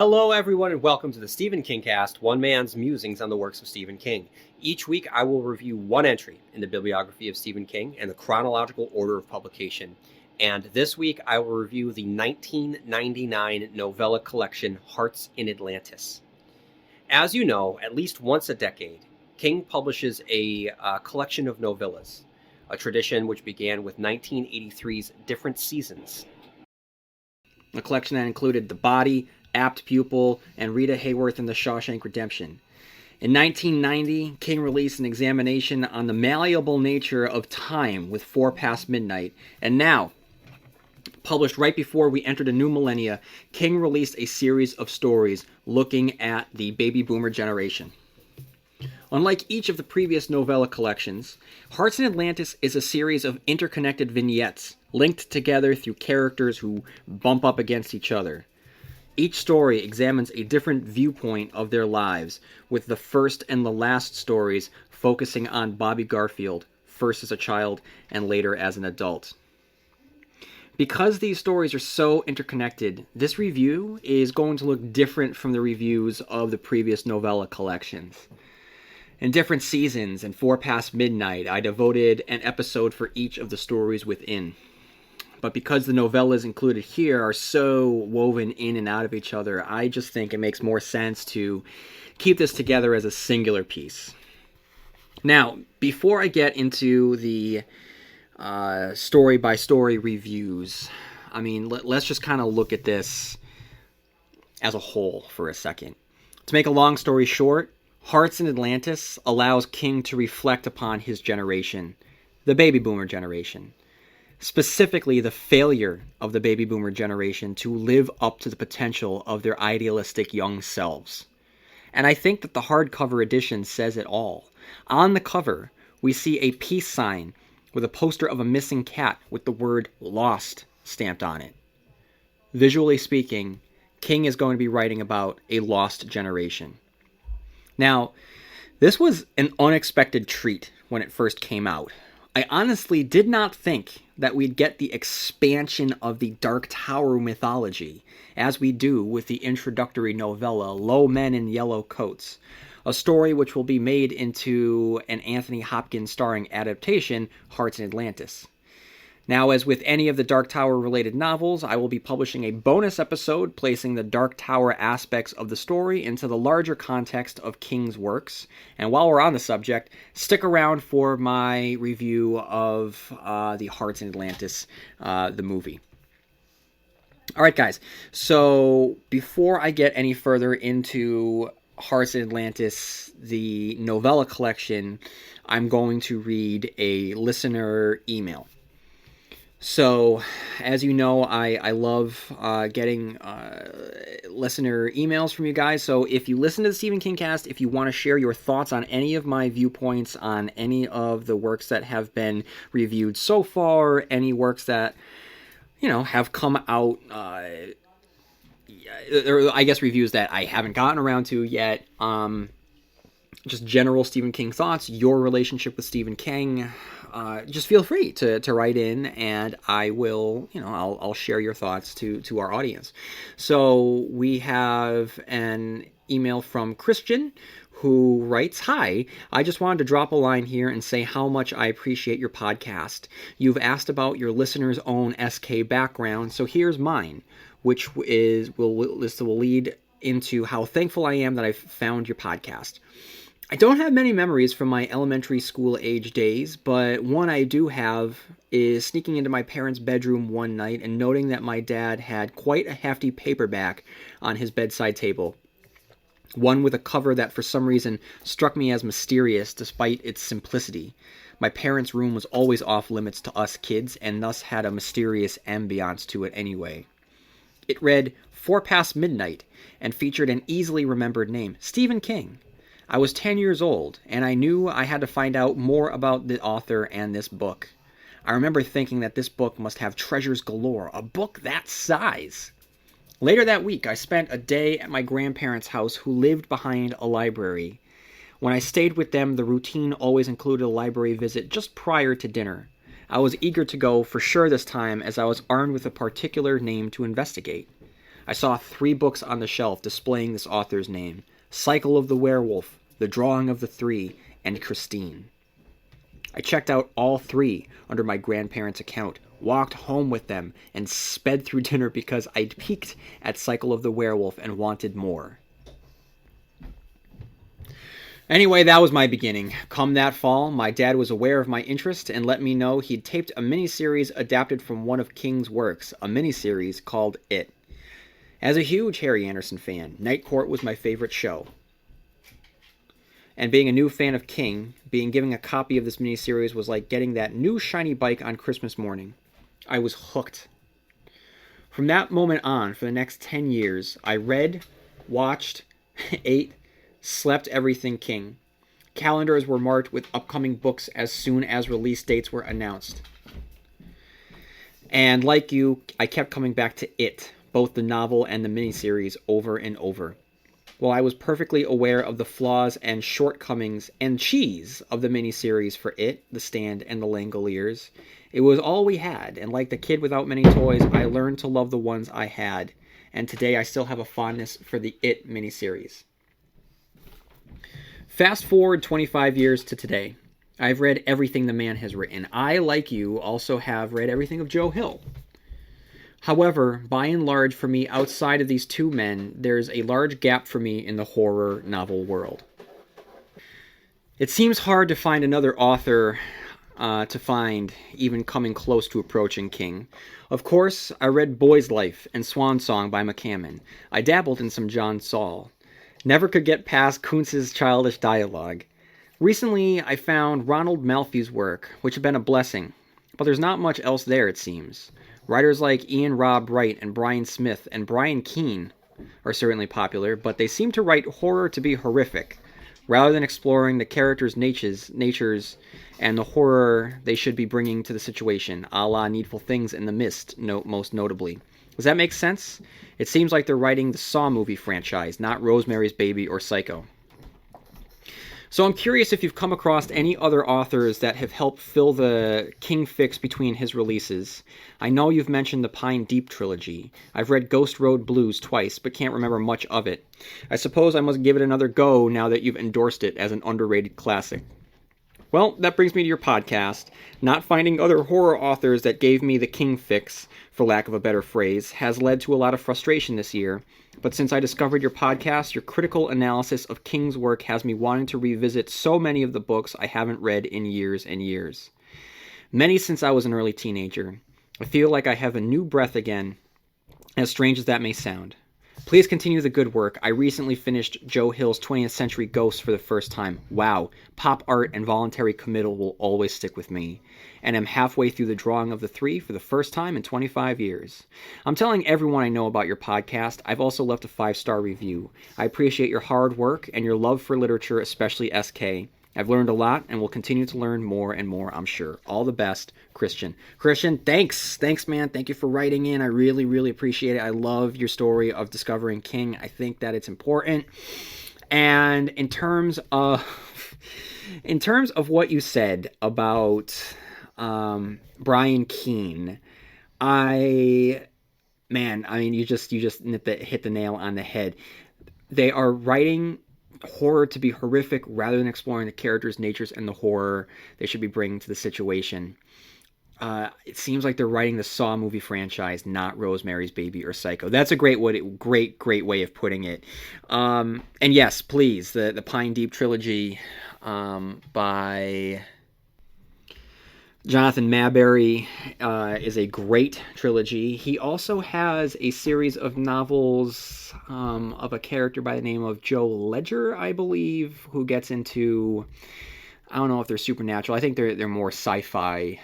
Hello, everyone, and welcome to the Stephen Kingcast, one man's musings on the works of Stephen King. Each week, I will review one entry in the bibliography of Stephen King and the chronological order of publication. And this week, I will review the 1999 novella collection, Hearts in Atlantis. As you know, at least once a decade, King publishes a collection of novellas, a tradition which began with 1983's Different Seasons. A collection that included The Body, Apt Pupil, and Rita Hayworth in The Shawshank Redemption. In 1990, King released an examination on the malleable nature of time with 4 Past Midnight, and now, published right before we entered a new millennia, King released a series of stories looking at the baby boomer generation. Unlike each of the previous novella collections, Hearts in Atlantis is a series of interconnected vignettes linked together through characters who bump up against each other. Each story examines a different viewpoint of their lives, with the first and the last stories focusing on Bobby Garfield, first as a child and later as an adult. Because these stories are so interconnected, this review is going to look different from the reviews of the previous novella collections. In Different Seasons and 4 Past Midnight, I devoted an episode for each of the stories within. But because the novellas included here are so woven in and out of each other, I just think it makes more sense to keep this together as a singular piece. Now, before I get into the story-by-story reviews, let's just kind of look at this as a whole for a second. To make a long story short, Hearts in Atlantis allows King to reflect upon his generation, the baby boomer generation. Specifically, the failure of the baby boomer generation to live up to the potential of their idealistic young selves. And I think that the hardcover edition says it all. On the cover, we see a peace sign with a poster of a missing cat with the word "lost" stamped on it. Visually speaking, King is going to be writing about a lost generation. Now, this was an unexpected treat when it first came out. I honestly did not think that we'd get the expansion of the Dark Tower mythology, as we do with the introductory novella Low Men in Yellow Coats, a story which will be made into an Anthony Hopkins starring adaptation, Hearts in Atlantis. Now, as with any of the Dark Tower related novels, I will be publishing a bonus episode placing the Dark Tower aspects of the story into the larger context of King's works. And while we're on the subject, stick around for my review of the Hearts in Atlantis, the movie. Alright guys, so before I get any further into Hearts in Atlantis, the novella collection, I'm going to read a listener email. So, as you know, I love getting listener emails from you guys. So if you listen to the Stephen Kingcast, if you want to share your thoughts on any of my viewpoints on any of the works that have been reviewed so far, any works that, have come out, or I guess reviews that I haven't gotten around to yet, just general Stephen King thoughts, your relationship with Stephen King, just feel free to write in, and I will, I'll share your thoughts to our audience. So we have an email from Christian who writes, "Hi, I just wanted to drop a line here and say how much I appreciate your podcast. You've asked about your listener's own SK background, so here's mine, which will lead into how thankful I am that I've found your podcast. I don't have many memories from my elementary school age days, but one I do have is sneaking into my parents' bedroom one night and noting that my dad had quite a hefty paperback on his bedside table. One with a cover that for some reason struck me as mysterious despite its simplicity. My parents' room was always off limits to us kids and thus had a mysterious ambiance to it anyway. It read 4 Past Midnight and featured an easily remembered name, Stephen King. I was 10 years old, and I knew I had to find out more about the author and this book. I remember thinking that this book must have treasures galore, a book that size. Later that week, I spent a day at my grandparents' house who lived behind a library. When I stayed with them, the routine always included a library visit just prior to dinner. I was eager to go for sure this time as I was armed with a particular name to investigate. I saw 3 books on the shelf displaying this author's name: Cycle of the Werewolf, The Drawing of the Three, and Christine. I checked out all 3 under my grandparents' account, walked home with them, and sped through dinner because I'd peeked at Cycle of the Werewolf and wanted more. Anyway, that was my beginning. Come that fall, my dad was aware of my interest and let me know he'd taped a miniseries adapted from one of King's works, a miniseries called It. As a huge Harry Anderson fan, Night Court was my favorite show. And being a new fan of King, being given a copy of this miniseries was like getting that new shiny bike on Christmas morning. I was hooked. From that moment on, for the next 10 years, I read, watched, ate, slept everything King. Calendars were marked with upcoming books as soon as release dates were announced. And like you, I kept coming back to It, both the novel and the miniseries, over and over. While I was perfectly aware of the flaws and shortcomings and cheese of the miniseries for It, The Stand, and The Langoliers, it was all we had, and like the kid without many toys, I learned to love the ones I had, and today I still have a fondness for the It miniseries. Fast forward 25 years to today. I've read everything the man has written. I, like you, also have read everything of Joe Hill. However, by and large, for me, outside of these 2 men, there's a large gap for me in the horror novel world. It seems hard to find another author even coming close to approaching King. Of course, I read Boy's Life and Swan Song by McCammon. I dabbled in some John Saul. Never could get past Kuntz's childish dialogue. Recently, I found Ronald Malfi's work, which had been a blessing, but there's not much else there, it seems. Writers like Ian Robb Wright and Brian Smith and Brian Keene are certainly popular, but they seem to write horror to be horrific, rather than exploring the characters' natures and the horror they should be bringing to the situation, a la Needful Things and The Mist, most notably. Does that make sense? It seems like they're writing the Saw movie franchise, not Rosemary's Baby or Psycho. So I'm curious if you've come across any other authors that have helped fill the King fix between his releases. I know you've mentioned the Pine Deep trilogy. I've read Ghost Road Blues twice, but can't remember much of it. I suppose I must give it another go now that you've endorsed it as an underrated classic. Well, that brings me to your podcast. Not finding other horror authors that gave me the King fix, for lack of a better phrase, has led to a lot of frustration this year. But since I discovered your podcast, your critical analysis of King's work has me wanting to revisit so many of the books I haven't read in years and years. Many since I was an early teenager. I feel like I have a new breath again, as strange as that may sound. Please continue the good work. I recently finished Joe Hill's 20th Century Ghosts for the first time. Wow, pop art and voluntary committal will always stick with me. And I'm halfway through the Drawing of the Three for the first time in 25 years. I'm telling everyone I know about your podcast. I've also left a 5-star review. I appreciate your hard work and your love for literature, especially SK. I've learned a lot and will continue to learn more and more, I'm sure. All the best, Christian. Christian, thanks. Thanks, man. Thank you for writing in. I really, really appreciate it. I love your story of discovering King. I think that it's important. And in terms of what you said about Brian Keene, you just hit the nail on the head. They are writing horror to be horrific rather than exploring the characters' natures and the horror they should be bringing to the situation. It seems like they're writing the Saw movie franchise, not Rosemary's Baby or Psycho. That's a great way of putting it. And yes, please, the Pine Deep trilogy by Jonathan Maberry is a great trilogy. He also has a series of novels of a character by the name of Joe Ledger, I believe, who gets into, I don't know if they're supernatural. I think they're more sci-fi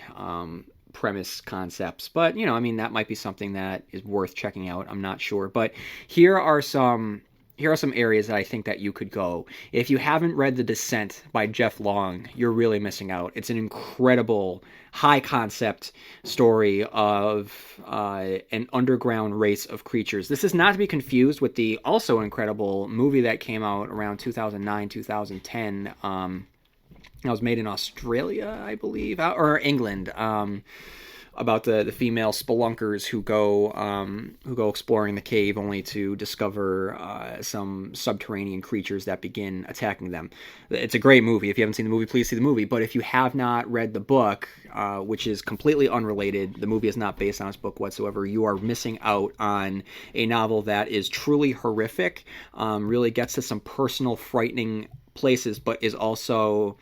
premise concepts. But, that might be something that is worth checking out. I'm not sure. But here are some areas that I think that you could go. If you haven't read The Descent by Jeff Long, you're really missing out. It's an incredible, high-concept story of an underground race of creatures. This is not to be confused with the also incredible movie that came out around 2009, 2010. It was made in Australia, I believe, or England. about the female spelunkers who go exploring the cave only to discover some subterranean creatures that begin attacking them. It's a great movie. If you haven't seen the movie, please see the movie. But if you have not read the book, which is completely unrelated, the movie is not based on this book whatsoever, you are missing out on a novel that is truly horrific, really gets to some personal, frightening places, but is also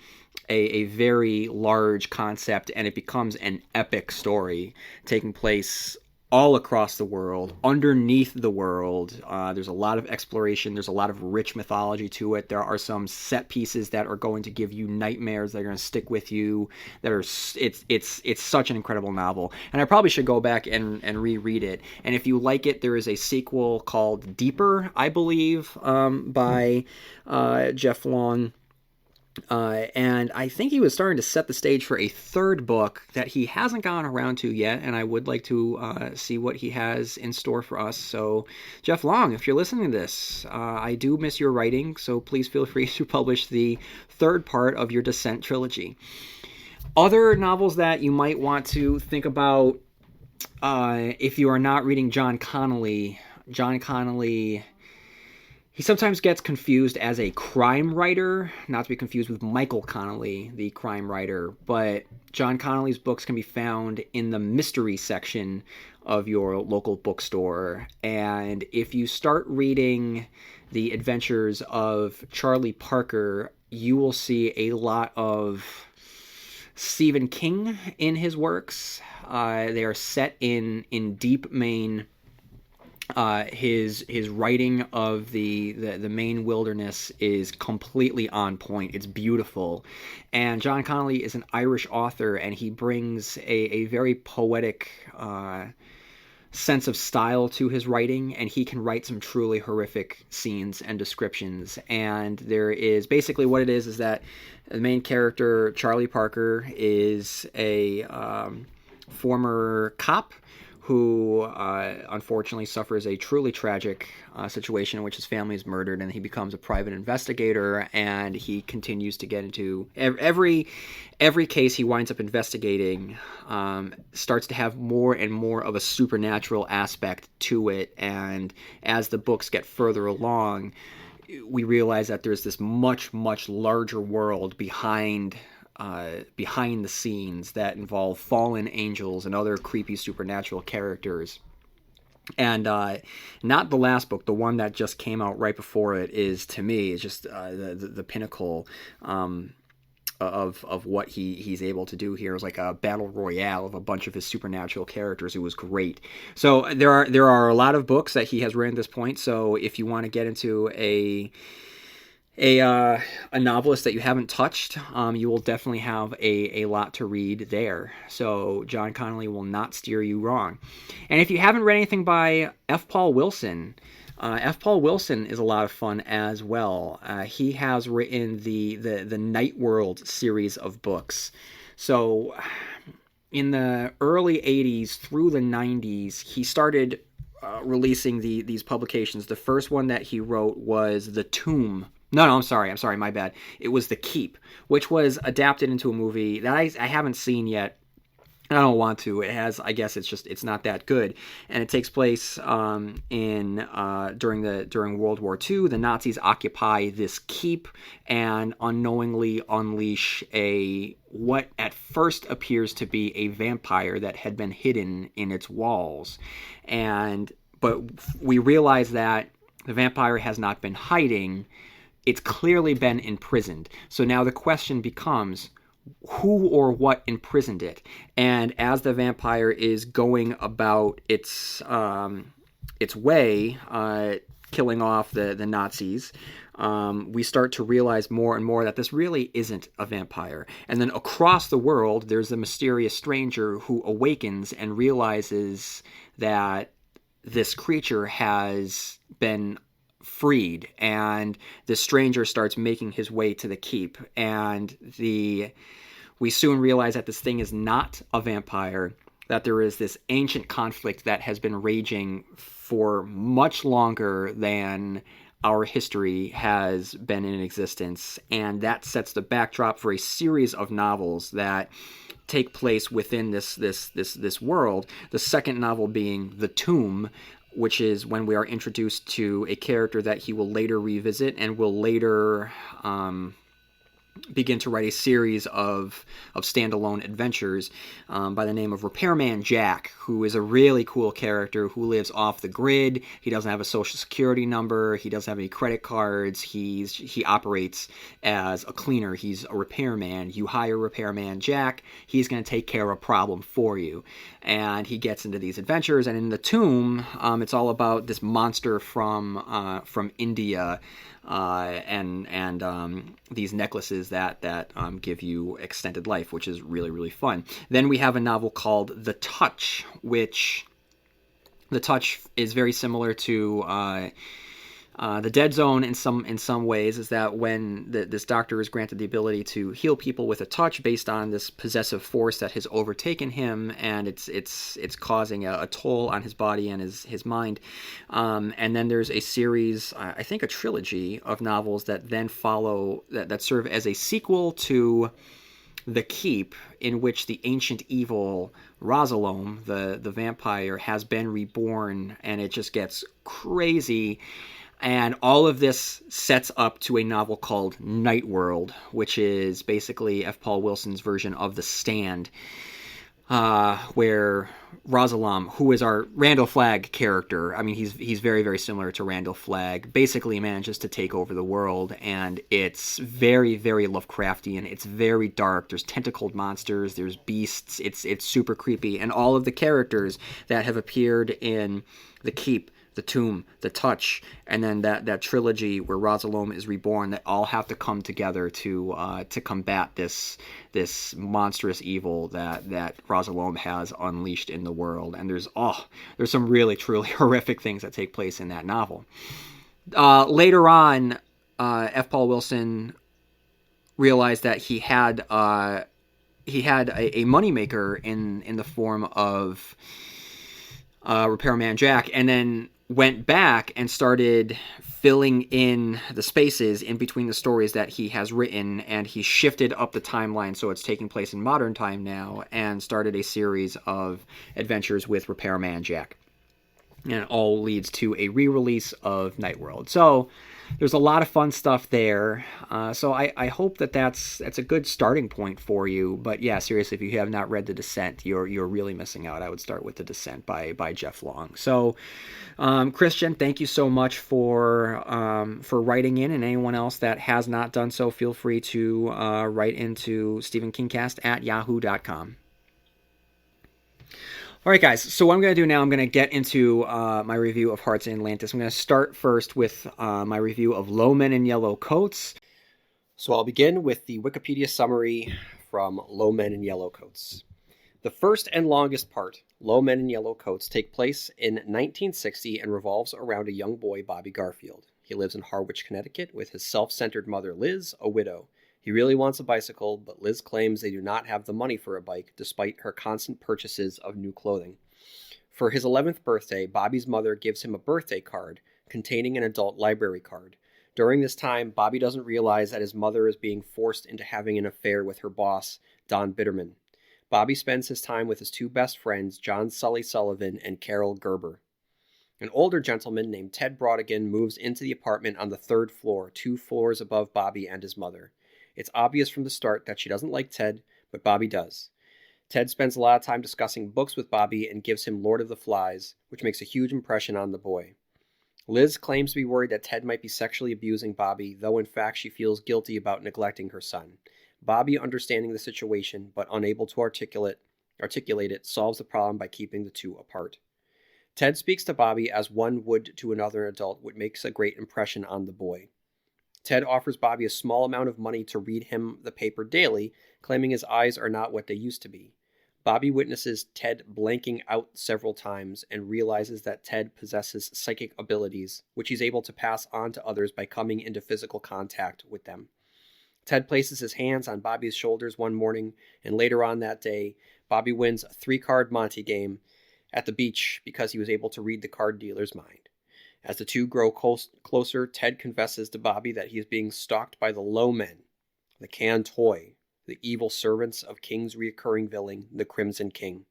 a very large concept, and it becomes an epic story taking place all across the world, underneath the world. There's a lot of exploration. There's a lot of rich mythology to it. There are some set pieces that are going to give you nightmares that are going to stick with you. It's such an incredible novel, and I probably should go back and reread it. And if you like it, there is a sequel called Deeper, I believe, by Jeff Long. And I think he was starting to set the stage for a third book that he hasn't gotten around to yet, and I would like to see what he has in store for us. So, Jeff Long, if you're listening to this, I do miss your writing, so please feel free to publish the third part of your Descent trilogy. Other novels that you might want to think about, if you are not reading John Connolly, he sometimes gets confused as a crime writer, not to be confused with Michael Connolly, the crime writer, but John Connolly's books can be found in the mystery section of your local bookstore. And if you start reading The Adventures of Charlie Parker, you will see a lot of Stephen King in his works. They are set in deep Maine. His writing of the Maine wilderness is completely on point. It's beautiful. And John Connolly is an Irish author, and he brings a very poetic sense of style to his writing, and he can write some truly horrific scenes and descriptions. And there is basically what it is that the main character, Charlie Parker, is a former cop who unfortunately suffers a truly tragic situation in which his family is murdered, and he becomes a private investigator, and he continues to get into every case he winds up investigating starts to have more and more of a supernatural aspect to it. And as the books get further along, we realize that there's this much, much larger world behind the scenes that involve fallen angels and other creepy supernatural characters. And not the last book, the one that just came out right before it, is, to me, is just the pinnacle of what he's able to do here. Is like a battle royale of a bunch of his supernatural characters. It was great. So there are a lot of books that he has written at this point. So if you want to get into a novelist that you haven't touched, you will definitely have a lot to read there. So John Connolly will not steer you wrong. And if you haven't read anything by F. Paul Wilson, F. Paul Wilson is a lot of fun as well. He has written the Night World series of books. So in the early 80s through the 90s, he started releasing these publications. The first one that he wrote was The Tomb. No, I'm sorry, my bad. It was The Keep, which was adapted into a movie that I haven't seen yet. I don't want to. It has, I guess it's not that good. And it takes place during World War II. The Nazis occupy this keep and unknowingly unleash what at first appears to be a vampire that had been hidden in its walls. But we realize that the vampire has not been hiding. It's clearly been imprisoned. So now the question becomes, who or what imprisoned it? And as the vampire is going about its way, killing off the Nazis, we start to realize more and more that this really isn't a vampire. And then across the world, there's a mysterious stranger who awakens and realizes that this creature has been freed, and the stranger starts making his way to the keep, and we soon realize that this thing is not a vampire, that there is this ancient conflict that has been raging for much longer than our history has been in existence, and that sets the backdrop for a series of novels that take place within this world. The second novel being The Tomb, which is when we are introduced to a character that he will later revisit and will later begin to write a series of standalone adventures by the name of Repairman Jack, who is a really cool character who lives off the grid. He doesn't have a social security number. He doesn't have any credit cards. He operates as a cleaner. He's a repairman. You hire Repairman Jack. He's going to take care of a problem for you. And he gets into these adventures. And in The Tomb, it's all about this monster from India, and these necklaces that give you extended life, which is really, really fun. Then we have a novel called The Touch, which The Touch is very similar to The Dead Zone in some ways, is that when this doctor is granted the ability to heal people with a touch based on this possessive force that has overtaken him, and it's causing a toll on his body and his mind. And then there's a series, I think a trilogy of novels that then follow, that serve as a sequel to The Keep, in which the ancient evil Rosalome, the vampire, has been reborn, and it just gets crazy. And all of this sets up to a novel called Night World, which is basically F. Paul Wilson's version of The Stand, where Rosalome, who is our Randall Flagg character, I mean, he's very, very similar to Randall Flagg, basically manages to take over the world, and it's very, very Lovecraftian. It's very dark. There's tentacled monsters. There's beasts. It's super creepy. And all of the characters that have appeared in The Keep, The Tomb, The Touch, and then that trilogy where Rosalome is reborn, that all have to come together to combat this monstrous evil that Rosalome has unleashed in the world. And there's some really truly horrific things that take place in that novel. Later on, F. Paul Wilson realized that he had a moneymaker in the form of Repairman Jack, and then went back and started filling in the spaces in between the stories that he has written, and he shifted up the timeline so it's taking place in modern time now, and started a series of adventures with Repairman Jack. And it all leads to a re-release of Night World. So there's a lot of fun stuff there. So I hope that's a good starting point for you. But yeah, seriously, if you have not read The Descent, you're really missing out. I would start with The Descent by Jeff Long. So Christian, thank you so much for writing in, and anyone else that has not done so, feel free to write into stephenkingcast@yahoo.com. All right, guys, so what I'm going to do now, I'm going to get into my review of Hearts in Atlantis. I'm going to start first with my review of Low Men in Yellow Coats. So I'll begin with the Wikipedia summary from Low Men in Yellow Coats. The first and longest part, Low Men in Yellow Coats, take place in 1960 and revolves around a young boy, Bobby Garfield. He lives in Harwich, Connecticut, with his self-centered mother, Liz, a widow. He really wants a bicycle, but Liz claims they do not have the money for a bike, despite her constant purchases of new clothing. For his 11th birthday, Bobby's mother gives him a birthday card containing an adult library card. During this time, Bobby doesn't realize that his mother is being forced into having an affair with her boss, Don Bitterman. Bobby spends his time with his two best friends, John Sully Sullivan and Carol Gerber. An older gentleman named Ted Brodigan moves into the apartment on the 3rd floor, 2 floors above Bobby and his mother. It's obvious from the start that she doesn't like Ted, but Bobby does. Ted spends a lot of time discussing books with Bobby and gives him Lord of the Flies, which makes a huge impression on the boy. Liz claims to be worried that Ted might be sexually abusing Bobby, though in fact she feels guilty about neglecting her son. Bobby, understanding the situation but unable to articulate it, solves the problem by keeping the two apart. Ted speaks to Bobby as one would to another adult, which makes a great impression on the boy. Ted offers Bobby a small amount of money to read him the paper daily, claiming his eyes are not what they used to be. Bobby witnesses Ted blanking out several times and realizes that Ted possesses psychic abilities, which he's able to pass on to others by coming into physical contact with them. Ted places his hands on Bobby's shoulders one morning, and later on that day, Bobby wins a 3-card Monte game at the beach because he was able to read the card dealer's mind. As the two grow closer, Ted confesses to Bobby that he is being stalked by the Low Men, the Can Toy, the evil servants of King's reoccurring villain, the Crimson King.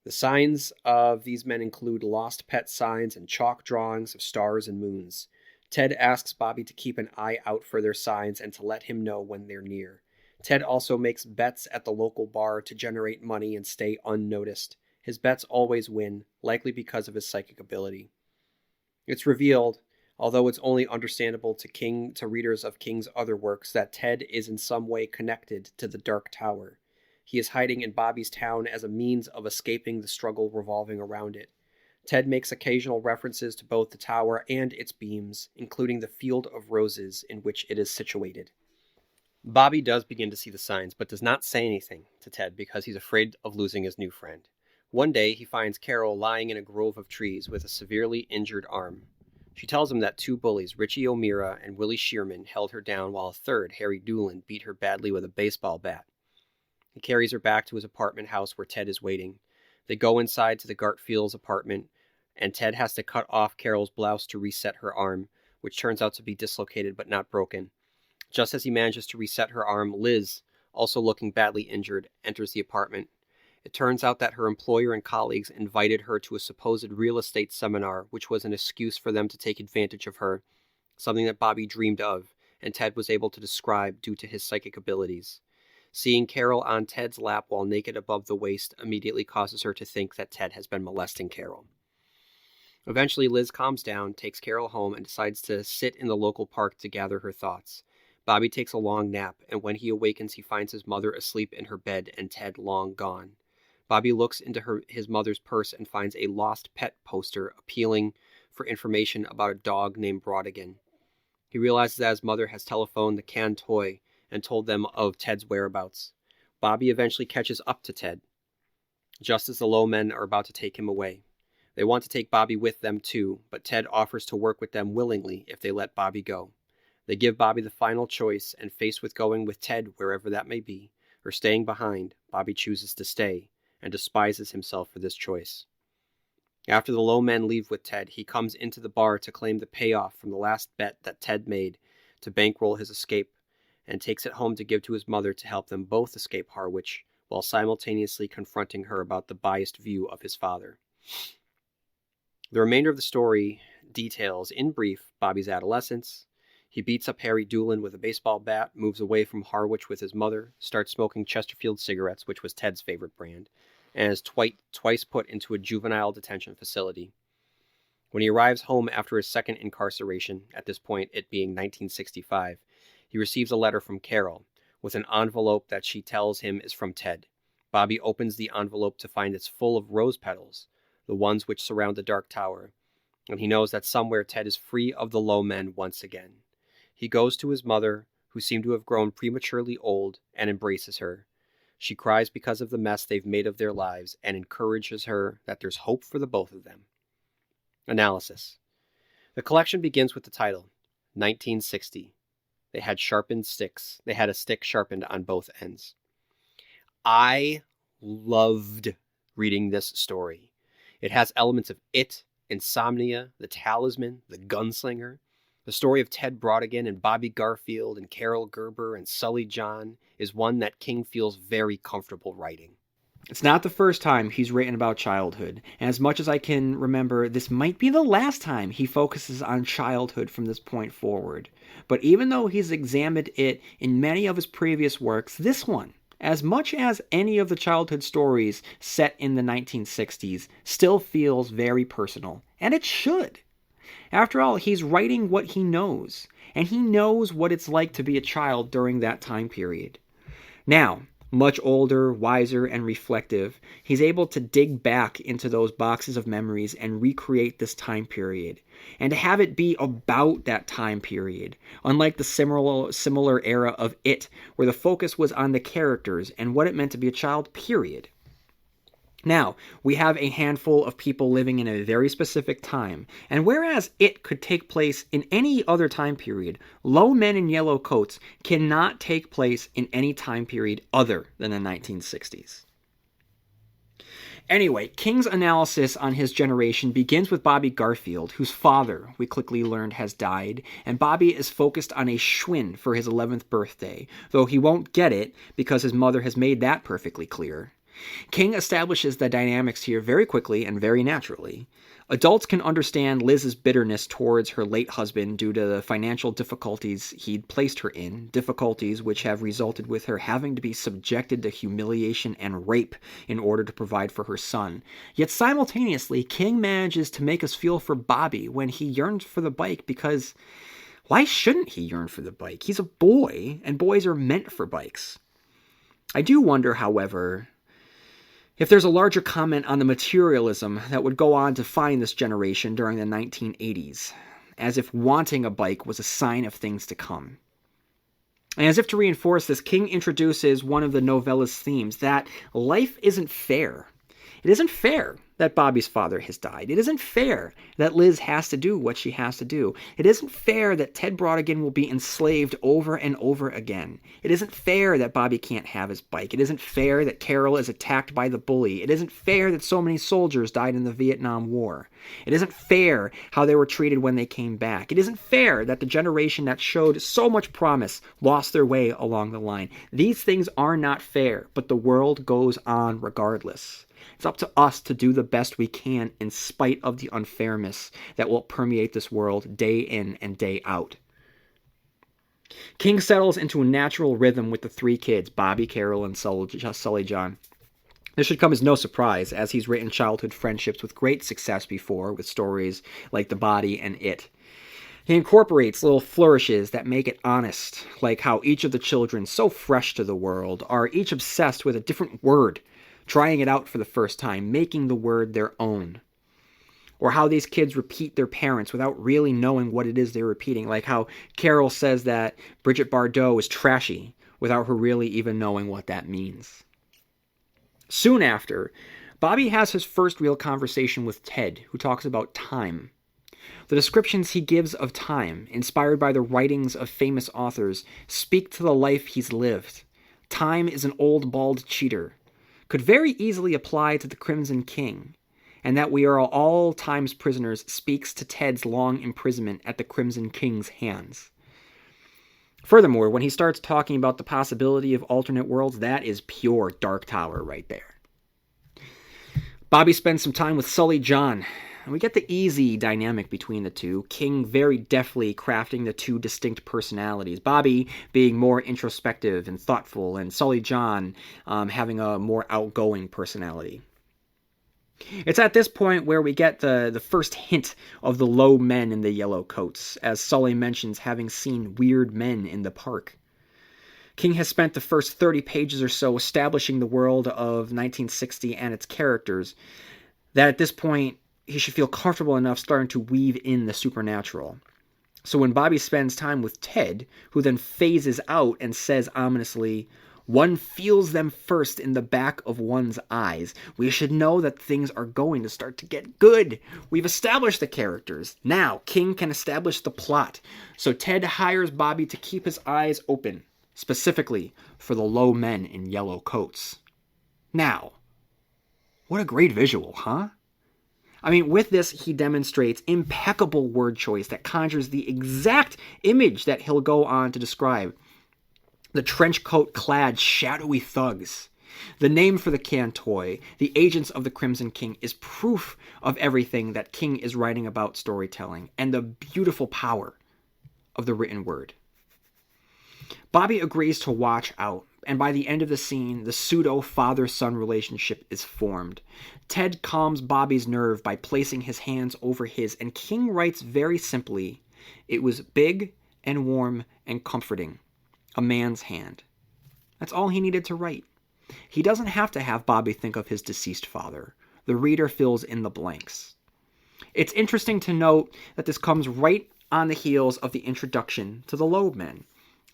The signs of these men include lost pet signs and chalk drawings of stars and moons. Ted asks Bobby to keep an eye out for their signs and to let him know when they're near. Ted also makes bets at the local bar to generate money and stay unnoticed. His bets always win, likely because of his psychic ability. It's revealed, although it's only understandable to readers of King's other works, that Ted is in some way connected to the Dark Tower. He is hiding in Bobby's town as a means of escaping the struggle revolving around it. Ted makes occasional references to both the tower and its beams, including the field of roses in which it is situated. Bobby does begin to see the signs, but does not say anything to Ted because he's afraid of losing his new friend. One day, he finds Carol lying in a grove of trees with a severely injured arm. She tells him that 2 bullies, Richie O'Meara and Willie Shearman, held her down while a third, Harry Doolin, beat her badly with a baseball bat. He carries her back to his apartment house where Ted is waiting. They go inside to the Gartfields' apartment, and Ted has to cut off Carol's blouse to reset her arm, which turns out to be dislocated but not broken. Just as he manages to reset her arm, Liz, also looking badly injured, enters the apartment. It turns out that her employer and colleagues invited her to a supposed real estate seminar, which was an excuse for them to take advantage of her, something that Bobby dreamed of, and Ted was able to describe due to his psychic abilities. Seeing Carol on Ted's lap while naked above the waist immediately causes her to think that Ted has been molesting Carol. Eventually, Liz calms down, takes Carol home, and decides to sit in the local park to gather her thoughts. Bobby takes a long nap, and when he awakens, he finds his mother asleep in her bed and Ted long gone. Bobby looks into his mother's purse and finds a lost pet poster appealing for information about a dog named Brodigan. He realizes that his mother has telephoned the canned toy and told them of Ted's whereabouts. Bobby eventually catches up to Ted, just as the low men are about to take him away. They want to take Bobby with them too, but Ted offers to work with them willingly if they let Bobby go. They give Bobby the final choice, and faced with going with Ted wherever that may be, or staying behind, Bobby chooses to stay, and despises himself for this choice. After the low men leave with Ted, he comes into the bar to claim the payoff from the last bet that Ted made to bankroll his escape, and takes it home to give to his mother to help them both escape Harwich, while simultaneously confronting her about the biased view of his father. The remainder of the story details, in brief, Bobby's adolescence. He beats up Harry Doolin with a baseball bat, moves away from Harwich with his mother, starts smoking Chesterfield cigarettes, which was Ted's favorite brand, and is twice put into a juvenile detention facility. When he arrives home after his second incarceration, at this point it being 1965, he receives a letter from Carol, with an envelope that she tells him is from Ted. Bobby opens the envelope to find it's full of rose petals, the ones which surround the Dark Tower, and he knows that somewhere Ted is free of the low men once again. He goes to his mother, who seemed to have grown prematurely old, and embraces her. She cries because of the mess they've made of their lives, and encourages her that there's hope for the both of them. Analysis. The collection begins with the title, 1960. They had sharpened sticks. They had a stick sharpened on both ends. I loved reading this story. It has elements of It, Insomnia, The Talisman, The Gunslinger. The story of Ted Brodigan and Bobby Garfield and Carol Gerber and Sully John is one that King feels very comfortable writing. It's not the first time he's written about childhood, and as much as I can remember, this might be the last time he focuses on childhood from this point forward. But even though he's examined it in many of his previous works, this one, as much as any of the childhood stories set in the 1960s, still feels very personal, and it should. After all, he's writing what he knows, and he knows what it's like to be a child during that time period. Now, much older, wiser, and reflective, he's able to dig back into those boxes of memories and recreate this time period, and to have it be about that time period, unlike the similar era of It, where the focus was on the characters and what it meant to be a child, period. Now, we have a handful of people living in a very specific time, and whereas It could take place in any other time period, Low Men in Yellow Coats cannot take place in any time period other than the 1960s. Anyway, King's analysis on his generation begins with Bobby Garfield, whose father, we quickly learned, has died, and Bobby is focused on a Schwinn for his 11th birthday, though he won't get it because his mother has made that perfectly clear. King establishes the dynamics here very quickly and very naturally. Adults can understand Liz's bitterness towards her late husband due to the financial difficulties he'd placed her in, difficulties which have resulted with her having to be subjected to humiliation and rape in order to provide for her son. Yet simultaneously, King manages to make us feel for Bobby when he yearns for the bike because why shouldn't he yearn for the bike? He's a boy, and boys are meant for bikes. I do wonder, however, if there's a larger comment on the materialism that would go on to define this generation during the 1980s, as if wanting a bike was a sign of things to come. And as if to reinforce this, King introduces one of the novella's themes, that life isn't fair. It isn't fair that Bobby's father has died. It isn't fair that Liz has to do what she has to do. It isn't fair that Ted Brodigan will be enslaved over and over again. It isn't fair that Bobby can't have his bike. It isn't fair that Carol is attacked by the bully. It isn't fair that so many soldiers died in the Vietnam War. It isn't fair how they were treated when they came back. It isn't fair that the generation that showed so much promise lost their way along the line. These things are not fair, but the world goes on regardless. It's up to us to do the best we can in spite of the unfairness that will permeate this world day in and day out. King settles into a natural rhythm with the three kids, Bobby, Carol, and Sully John. This should come as no surprise, as he's written childhood friendships with great success before, with stories like The Body and It. He incorporates little flourishes that make it honest, like how each of the children, so fresh to the world, are each obsessed with a different word, trying it out for the first time, making the word their own. Or how these kids repeat their parents without really knowing what it is they're repeating, like how Carol says that Brigitte Bardot is trashy without her really even knowing what that means. Soon after, Bobby has his first real conversation with Ted, who talks about time. The descriptions he gives of time, inspired by the writings of famous authors, speak to the life he's lived. Time is an old bald cheater, could very easily apply to the Crimson King, and that we are all time's prisoners speaks to Ted's long imprisonment at the Crimson King's hands. Furthermore, when he starts talking about the possibility of alternate worlds, that is pure Dark Tower right there. Bobby spends some time with Sully John, and we get the easy dynamic between the two, King very deftly crafting the two distinct personalities, Bobby being more introspective and thoughtful, and Sully John having a more outgoing personality. It's at this point where we get the first hint of the low men in the yellow coats, as Sully mentions having seen weird men in the park. King has spent the first 30 pages or so establishing the world of 1960 and its characters, that at this point he should feel comfortable enough starting to weave in the supernatural. So when Bobby spends time with Ted, who then phases out and says ominously, "One feels them first in the back of one's eyes," we should know that things are going to start to get good. We've established the characters. Now, King can establish the plot. So Ted hires Bobby to keep his eyes open, specifically for the low men in yellow coats. Now, what a great visual, huh? I mean, with this, he demonstrates impeccable word choice that conjures the exact image that he'll go on to describe. The trench coat-clad shadowy thugs. The name for the Cantoi, the agents of the Crimson King, is proof of everything that King is writing about storytelling and the beautiful power of the written word. Bobby agrees to watch out, and by the end of the scene, the pseudo-father-son relationship is formed. Ted calms Bobby's nerve by placing his hands over his, and King writes very simply, "It was big and warm and comforting. A man's hand." That's all he needed to write. He doesn't have to have Bobby think of his deceased father. The reader fills in the blanks. It's interesting to note that this comes right on the heels of the introduction to the Loeb men.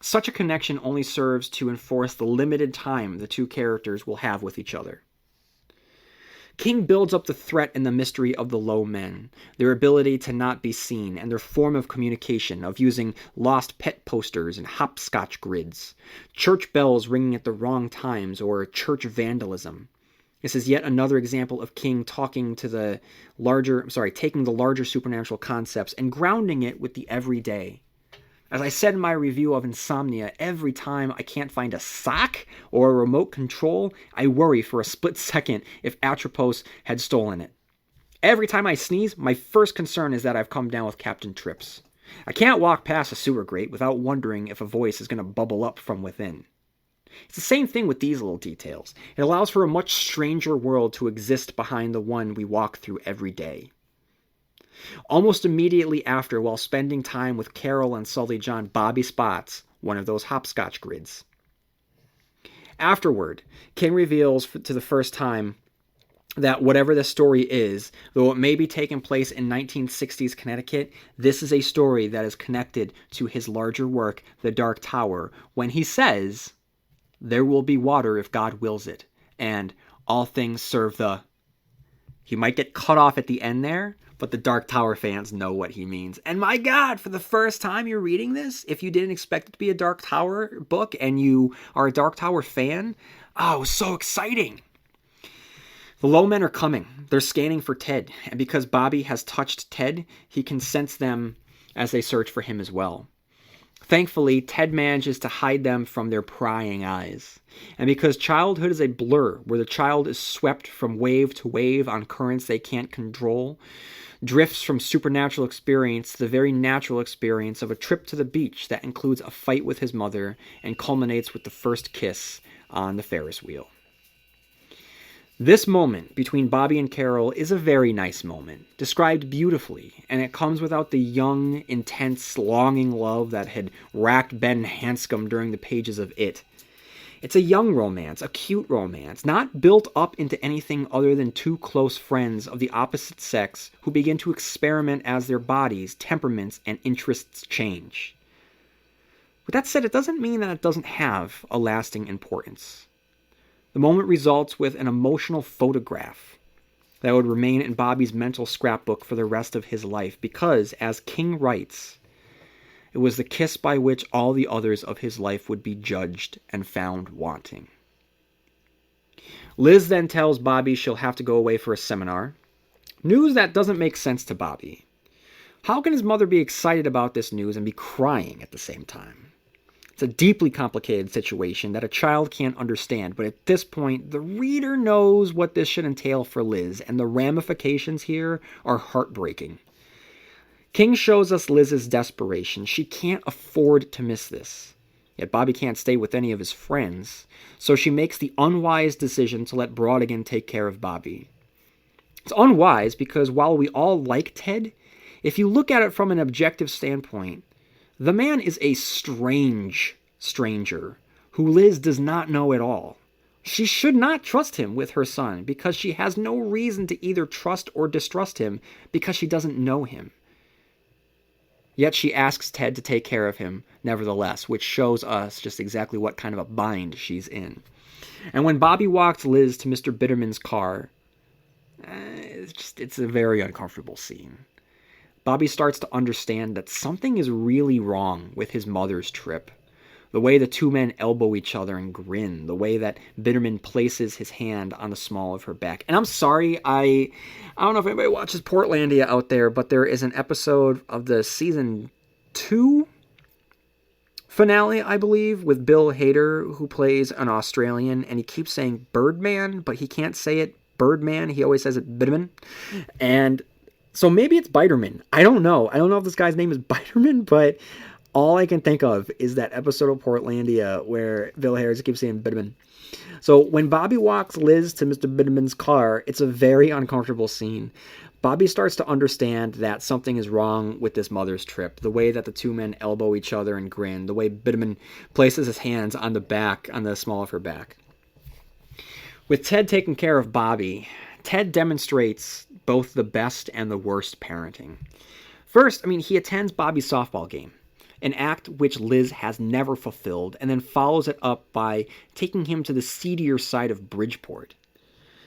Such a connection only serves to enforce the limited time the two characters will have with each other. King builds up the threat and the mystery of the low men, their ability to not be seen, and their form of communication, of using lost pet posters and hopscotch grids, church bells ringing at the wrong times, or church vandalism. This is yet another example of King taking the larger supernatural concepts and grounding it with the everyday. As I said in my review of Insomnia, every time I can't find a sock or a remote control, I worry for a split second if Atropos had stolen it. Every time I sneeze, my first concern is that I've come down with Captain Trips. I can't walk past a sewer grate without wondering if a voice is going to bubble up from within. It's the same thing with these little details. It allows for a much stranger world to exist behind the one we walk through every day. Almost immediately after, while spending time with Carol and Sully John, Bobby spots one of those hopscotch grids. Afterward, King reveals to the first time that whatever the story is, though it may be taking place in 1960s Connecticut, this is a story that is connected to his larger work, The Dark Tower, when he says, "There will be water if God wills it, and all things serve the..." He might get cut off at the end there, but the Dark Tower fans know what he means. And my God, for the first time you're reading this, if you didn't expect it to be a Dark Tower book and you are a Dark Tower fan, oh, it was so exciting. The low men are coming. They're scanning for Ted, and because Bobby has touched Ted, he can sense them as they search for him as well. Thankfully, Ted manages to hide them from their prying eyes. And because childhood is a blur, where the child is swept from wave to wave on currents they can't control, drifts from supernatural experience to the very natural experience of a trip to the beach that includes a fight with his mother and culminates with the first kiss on the Ferris wheel. This moment between Bobby and Carol is a very nice moment, described beautifully, and it comes without the young, intense, longing love that had racked Ben Hanscom during the pages of It. It's a young romance, a cute romance, not built up into anything other than two close friends of the opposite sex who begin to experiment as their bodies, temperaments, and interests change. With that said, it doesn't mean that it doesn't have a lasting importance. The moment results with an emotional photograph that would remain in Bobby's mental scrapbook for the rest of his life because, as King writes, it was the kiss by which all the others of his life would be judged and found wanting. Liz then tells Bobby she'll have to go away for a seminar. News that doesn't make sense to Bobby. How can his mother be excited about this news and be crying at the same time? It's a deeply complicated situation that a child can't understand, but at this point, the reader knows what this should entail for Liz, and the ramifications here are heartbreaking. King shows us Liz's desperation. She can't afford to miss this. Yet Bobby can't stay with any of his friends, so she makes the unwise decision to let Brodigan take care of Bobby. It's unwise because while we all like Ted, if you look at it from an objective standpoint, the man is a strange stranger who Liz does not know at all. She should not trust him with her son because she has no reason to either trust or distrust him because she doesn't know him. Yet she asks Ted to take care of him nevertheless, which shows us just exactly what kind of a bind she's in. And when Bobby walks Liz to Mr. Bitterman's car, it's a very uncomfortable scene. Bobby starts to understand that something is really wrong with his mother's trip. The way the two men elbow each other and grin. The way that Bitterman places his hand on the small of her back. And I'm sorry, I don't know if anybody watches Portlandia out there, but there is an episode of the season 2 finale, I believe, with Bill Hader, who plays an Australian, and he keeps saying Birdman, but he can't say it Birdman. He always says it Bitterman. And so maybe it's Biterman. I don't know. I don't know if this guy's name is Biterman, but all I can think of is that episode of Portlandia where Bill Harris keeps saying Bitterman. So when Bobby walks Liz to Mr. Bitterman's car, it's a very uncomfortable scene. Bobby starts to understand that something is wrong with this mother's trip. The way that the two men elbow each other and grin. The way Bitterman places his hands on the small of her back. With Ted taking care of Bobby, Ted demonstrates both the best and the worst parenting. First, he attends Bobby's softball game, an act which Liz has never fulfilled, and then follows it up by taking him to the seedier side of Bridgeport.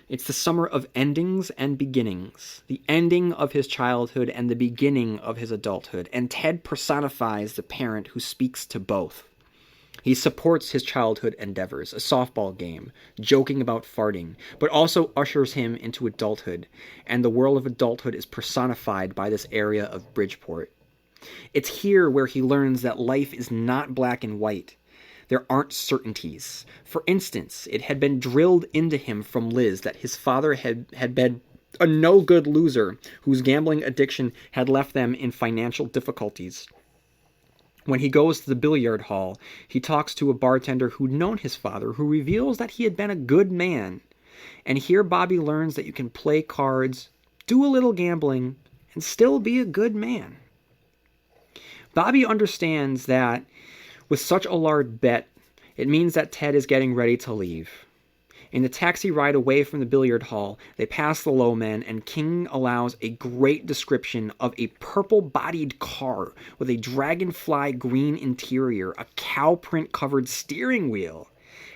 It's the summer of endings and beginnings, the ending of his childhood and the beginning of his adulthood, and Ted personifies the parent who speaks to both. He supports his childhood endeavors, a softball game, joking about farting, but also ushers him into adulthood, and the world of adulthood is personified by this area of Bridgeport. It's here where he learns that life is not black and white. There aren't certainties. For instance, it had been drilled into him from Liz that his father had been a no-good loser whose gambling addiction had left them in financial difficulties. When he goes to the billiard hall, he talks to a bartender who'd known his father, who reveals that he had been a good man. And here Bobby learns that you can play cards, do a little gambling, and still be a good man. Bobby understands that with such a large bet, it means that Ted is getting ready to leave. In the taxi ride away from the billiard hall, they pass the low men, and King allows a great description of a purple-bodied car with a dragonfly green interior, a cow print-covered steering wheel.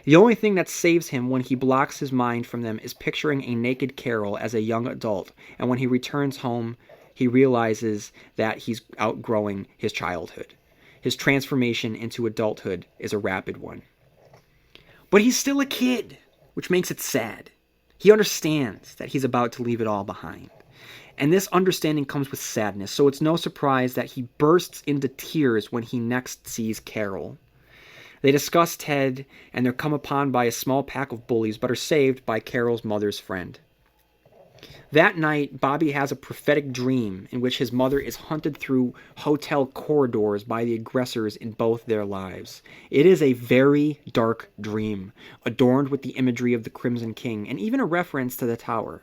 The only thing that saves him when he blocks his mind from them is picturing a naked Carol as a young adult, and when he returns home, he realizes that he's outgrowing his childhood. His transformation into adulthood is a rapid one. But he's still a kid, which makes it sad. He understands that he's about to leave it all behind. And this understanding comes with sadness, so it's no surprise that he bursts into tears when he next sees Carol. They discuss Ted, and they're come upon by a small pack of bullies, but are saved by Carol's mother's friend. That night, Bobby has a prophetic dream in which his mother is hunted through hotel corridors by the aggressors in both their lives. It is a very dark dream, adorned with the imagery of the Crimson King, and even a reference to the Tower.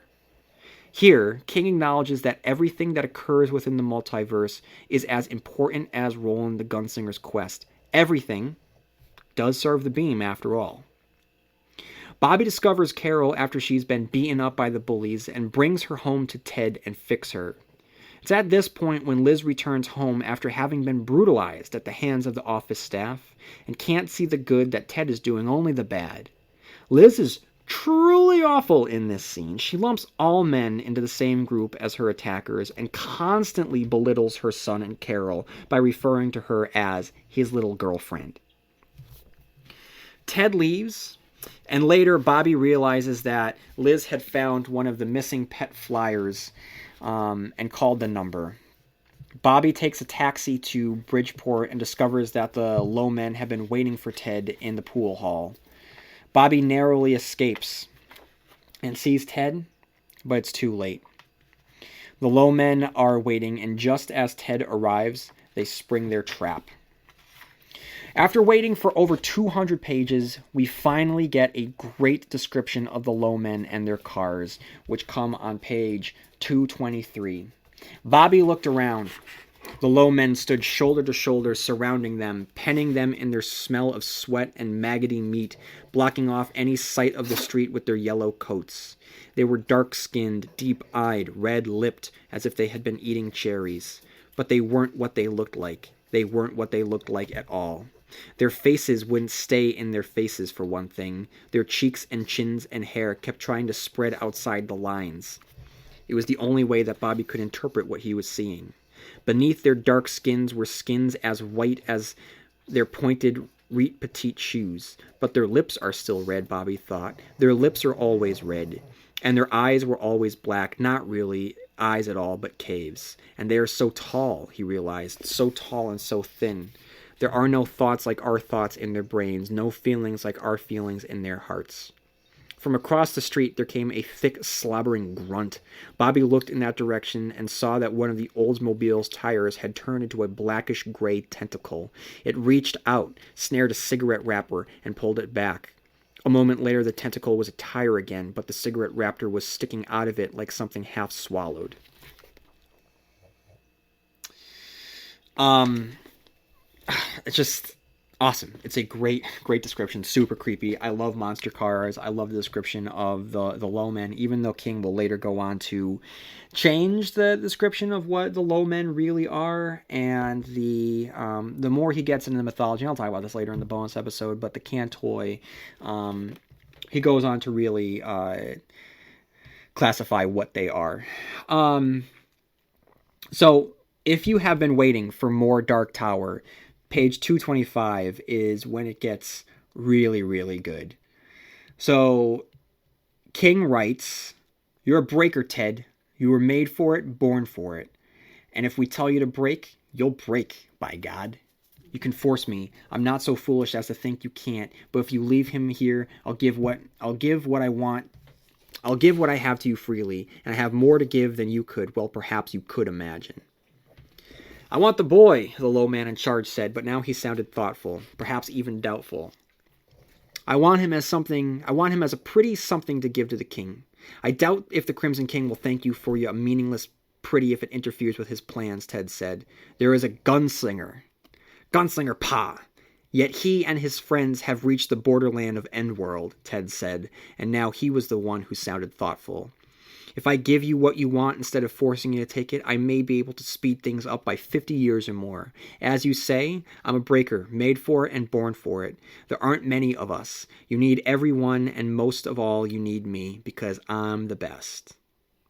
Here, King acknowledges that everything that occurs within the multiverse is as important as Roland the Gunslinger's quest. Everything does serve the beam, after all. Bobby discovers Carol after she's been beaten up by the bullies and brings her home to Ted and fix her. It's at this point when Liz returns home after having been brutalized at the hands of the office staff and can't see the good that Ted is doing, only the bad. Liz is truly awful in this scene. She lumps all men into the same group as her attackers and constantly belittles her son and Carol by referring to her as his little girlfriend. Ted leaves. And later, Bobby realizes that Liz had found one of the missing pet flyers and called the number. Bobby takes a taxi to Bridgeport and discovers that the low men have been waiting for Ted in the pool hall. Bobby narrowly escapes and sees Ted, but it's too late. The low men are waiting, and just as Ted arrives, they spring their trap. After waiting for over 200 pages, we finally get a great description of the low men and their cars, which come on page 223. Bobby looked around. The low men stood shoulder to shoulder, surrounding them, penning them in their smell of sweat and maggoty meat, blocking off any sight of the street with their yellow coats. They were dark-skinned, deep-eyed, red-lipped, as if they had been eating cherries. But they weren't what they looked like. They weren't what they looked like at all. Their faces wouldn't stay in their faces, for one thing. Their cheeks and chins and hair kept trying to spread outside the lines. It was the only way that Bobby could interpret what he was seeing. Beneath their dark skins were skins as white as their pointed Reet Petite shoes. But their lips are still red, Bobby thought. Their lips are always red. And their eyes were always black, not really eyes at all, but caves. And they are so tall, he realized, so tall and so thin. There are no thoughts like our thoughts in their brains, no feelings like our feelings in their hearts. From across the street there came a thick, slobbering grunt. Bobby looked in that direction and saw that one of the Oldsmobile's tires had turned into a blackish-gray tentacle. It reached out, snared a cigarette wrapper, and pulled it back. A moment later the tentacle was a tire again, but the cigarette wrapper was sticking out of it like something half swallowed. It's just awesome. It's a great description. Super creepy. I love monster cars. I love the description of the low men, even though King will later go on to change the description of what the low men really are. And the more he gets into the mythology, and I'll talk about this later in the bonus episode, but the Cantoi, he goes on to really classify what they are. So if you have been waiting for more Dark Tower, page 225 is when it gets really, really good. So King writes, "You're a breaker, Ted. You were made for it, born for it. And if we tell you to break, you'll break, by God. You can force me. I'm not so foolish as to think you can't. But if you leave him here, I'll give what I want. I'll give what I have to you freely, and I have more to give than you could, well, perhaps you could imagine." "I want the boy," the low man in charge said, but now he sounded thoughtful, perhaps even doubtful. I want him as a pretty something to give to the king. I doubt if the Crimson King will thank you for a meaningless pretty if it interferes with his plans," Ted said. "There is a gunslinger. Gunslinger Pa. Yet he and his friends have reached the borderland of Endworld," Ted said, and now he was the one who sounded thoughtful. "If I give you what you want instead of forcing you to take it, I may be able to speed things up by 50 years or more. As you say, I'm a breaker, made for it and born for it. There aren't many of us. You need everyone, and most of all, you need me, because I'm the best.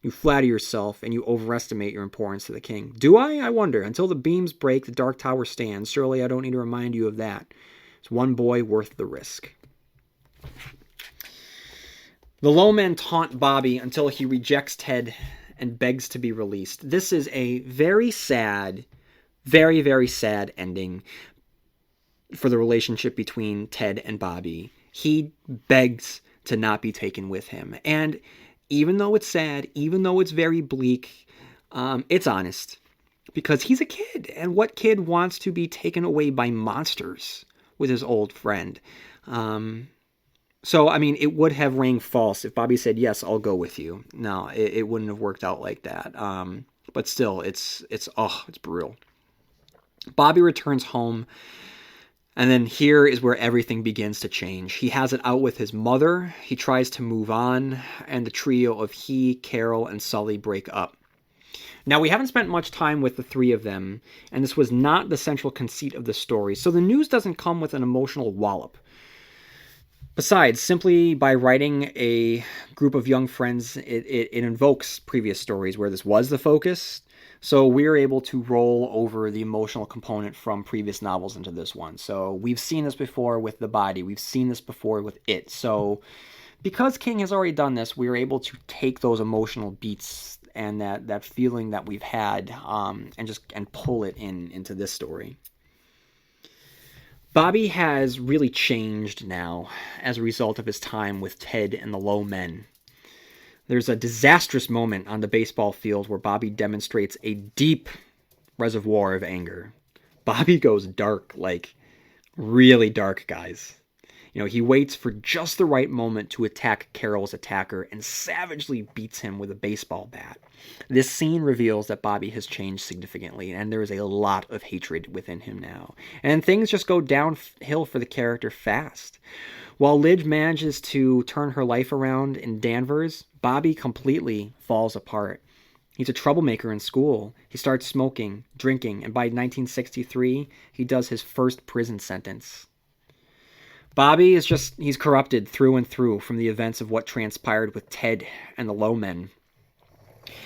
You flatter yourself, and you overestimate your importance to the king." "Do I wonder? Until the beams break, the Dark Tower stands. Surely I don't need to remind you of that. It's one boy worth the risk." The low men taunt Bobby until he rejects Ted and begs to be released. This is a very sad, very, very sad ending for the relationship between Ted and Bobby. He begs to not be taken with him. And even though it's sad, even though it's very bleak, it's honest. Because he's a kid. And what kid wants to be taken away by monsters with his old friend? So, I mean, it would have rang false if Bobby said, "Yes, I'll go with you." No, it wouldn't have worked out like that. But still, it's brutal. Bobby returns home, and then here is where everything begins to change. He has it out with his mother. He tries to move on, and the trio of he, Carol, and Sully break up. Now, we haven't spent much time with the three of them, and this was not the central conceit of the story, so the news doesn't come with an emotional wallop. Besides, simply by writing a group of young friends, it invokes previous stories where this was the focus. So we're able to roll over the emotional component from previous novels into this one. So we've seen this before with The Body. We've seen this before with It. So because King has already done this, we're able to take those emotional beats and that feeling that we've had and pull it into this story. Bobby has really changed now as a result of his time with Ted and the Low Men. There's a disastrous moment on the baseball field where Bobby demonstrates a deep reservoir of anger. Bobby goes dark, like really dark, guys. You know, he waits for just the right moment to attack Carol's attacker and savagely beats him with a baseball bat. This scene reveals that Bobby has changed significantly, and there is a lot of hatred within him now. And things just go downhill for the character fast. While Lidge manages to turn her life around in Danvers, Bobby completely falls apart. He's a troublemaker in school. He starts smoking, drinking, and by 1963, he does his first prison sentence. Bobby he's corrupted through and through from the events of what transpired with Ted and the Low Men.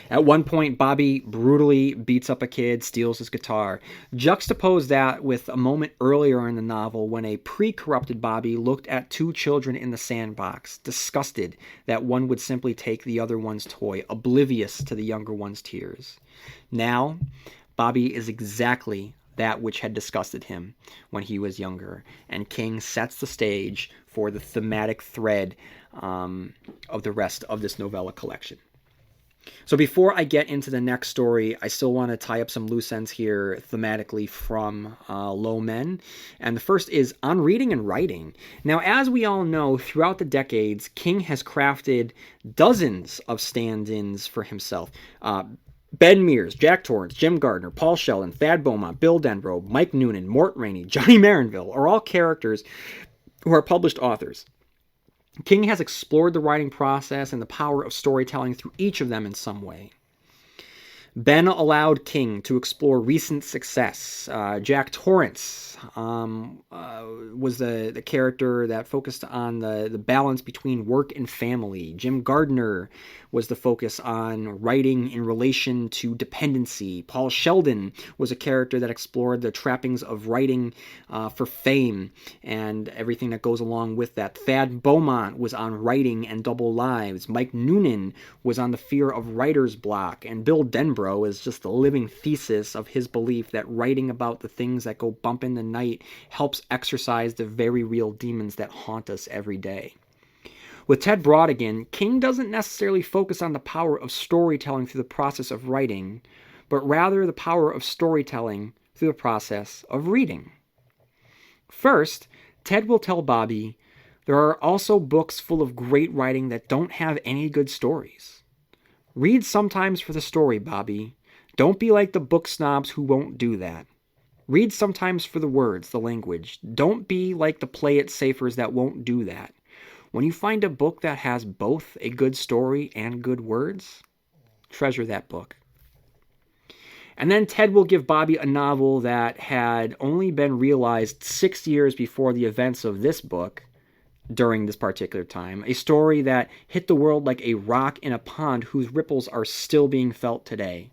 At one point, Bobby brutally beats up a kid, steals his guitar. Juxtapose that with a moment earlier in the novel when a pre-corrupted Bobby looked at two children in the sandbox, disgusted that one would simply take the other one's toy, oblivious to the younger one's tears. Now, Bobby is exactly that which had disgusted him when he was younger, and King sets the stage for the thematic thread of the rest of this novella collection. So before I get into the next story, I still want to tie up some loose ends here thematically from Low Men. And the first is on reading and writing. Now, as we all know, throughout the decades, King has crafted dozens of stand-ins for himself. Ben Mears, Jack Torrance, Jim Gardner, Paul Sheldon, Thad Beaumont, Bill Denbrough, Mike Noonan, Mort Rainey, Johnny Marinville are all characters who are published authors. King has explored the writing process and the power of storytelling through each of them in some way. Ben allowed King to explore recent success. Jack Torrance was the character that focused on the balance between work and family. Jim Gardner was the focus on writing in relation to dependency. Paul Sheldon was a character that explored the trappings of writing for fame and everything that goes along with that. Thad Beaumont was on writing and double lives. Mike Noonan was on the fear of writer's block. And Bill Denbrough is just the living thesis of his belief that writing about the things that go bump in the night helps exorcise the very real demons that haunt us every day. With Ted Brautigan, King doesn't necessarily focus on the power of storytelling through the process of writing, but rather the power of storytelling through the process of reading. First, Ted will tell Bobby, there are also books full of great writing that don't have any good stories. Read sometimes for the story, Bobby. Don't be like the book snobs who won't do that. Read sometimes for the words, the language. Don't be like the play-it-safers that won't do that. When you find a book that has both a good story and good words, treasure that book. And then Ted will give Bobby a novel that had only been realized 6 years before the events of this book, during this particular time. A story that hit the world like a rock in a pond whose ripples are still being felt today.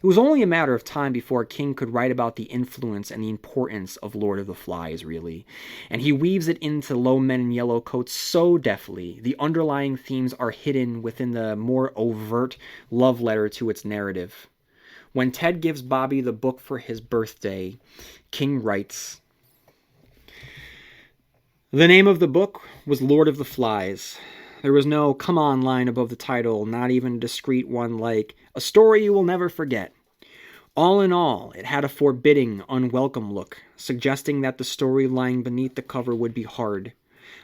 It was only a matter of time before King could write about the influence and the importance of Lord of the Flies, really. And he weaves it into Low Men in Yellow Coats so deftly. The underlying themes are hidden within the more overt love letter to its narrative. When Ted gives Bobby the book for his birthday, King writes, the name of the book was Lord of the Flies. There was no come on line above the title, not even a discreet one like, a story you will never forget. All in all, it had a forbidding, unwelcome look, suggesting that the story lying beneath the cover would be hard.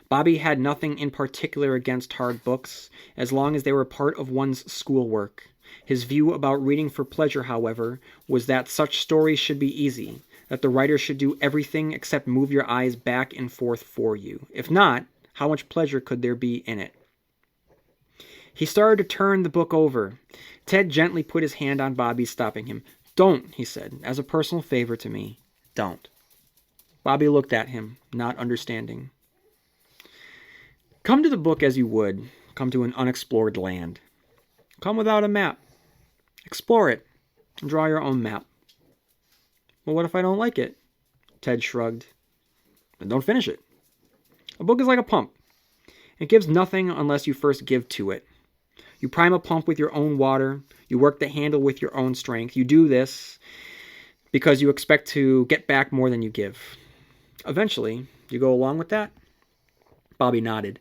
Bobby had nothing in particular against hard books, as long as they were part of one's schoolwork. His view about reading for pleasure, however, was that such stories should be easy, that the writer should do everything except move your eyes back and forth for you. If not, how much pleasure could there be in it? He started to turn the book over. Ted gently put his hand on Bobby, stopping him. Don't, he said, as a personal favor to me. Don't. Bobby looked at him, not understanding. Come to the book as you would come to an unexplored land. Come without a map. Explore it, and draw your own map. Well, what if I don't like it? Ted shrugged. Then don't finish it. A book is like a pump. It gives nothing unless you first give to it. You prime a pump with your own water. You work the handle with your own strength. You do this because you expect to get back more than you give. Eventually, you go along with that? Bobby nodded.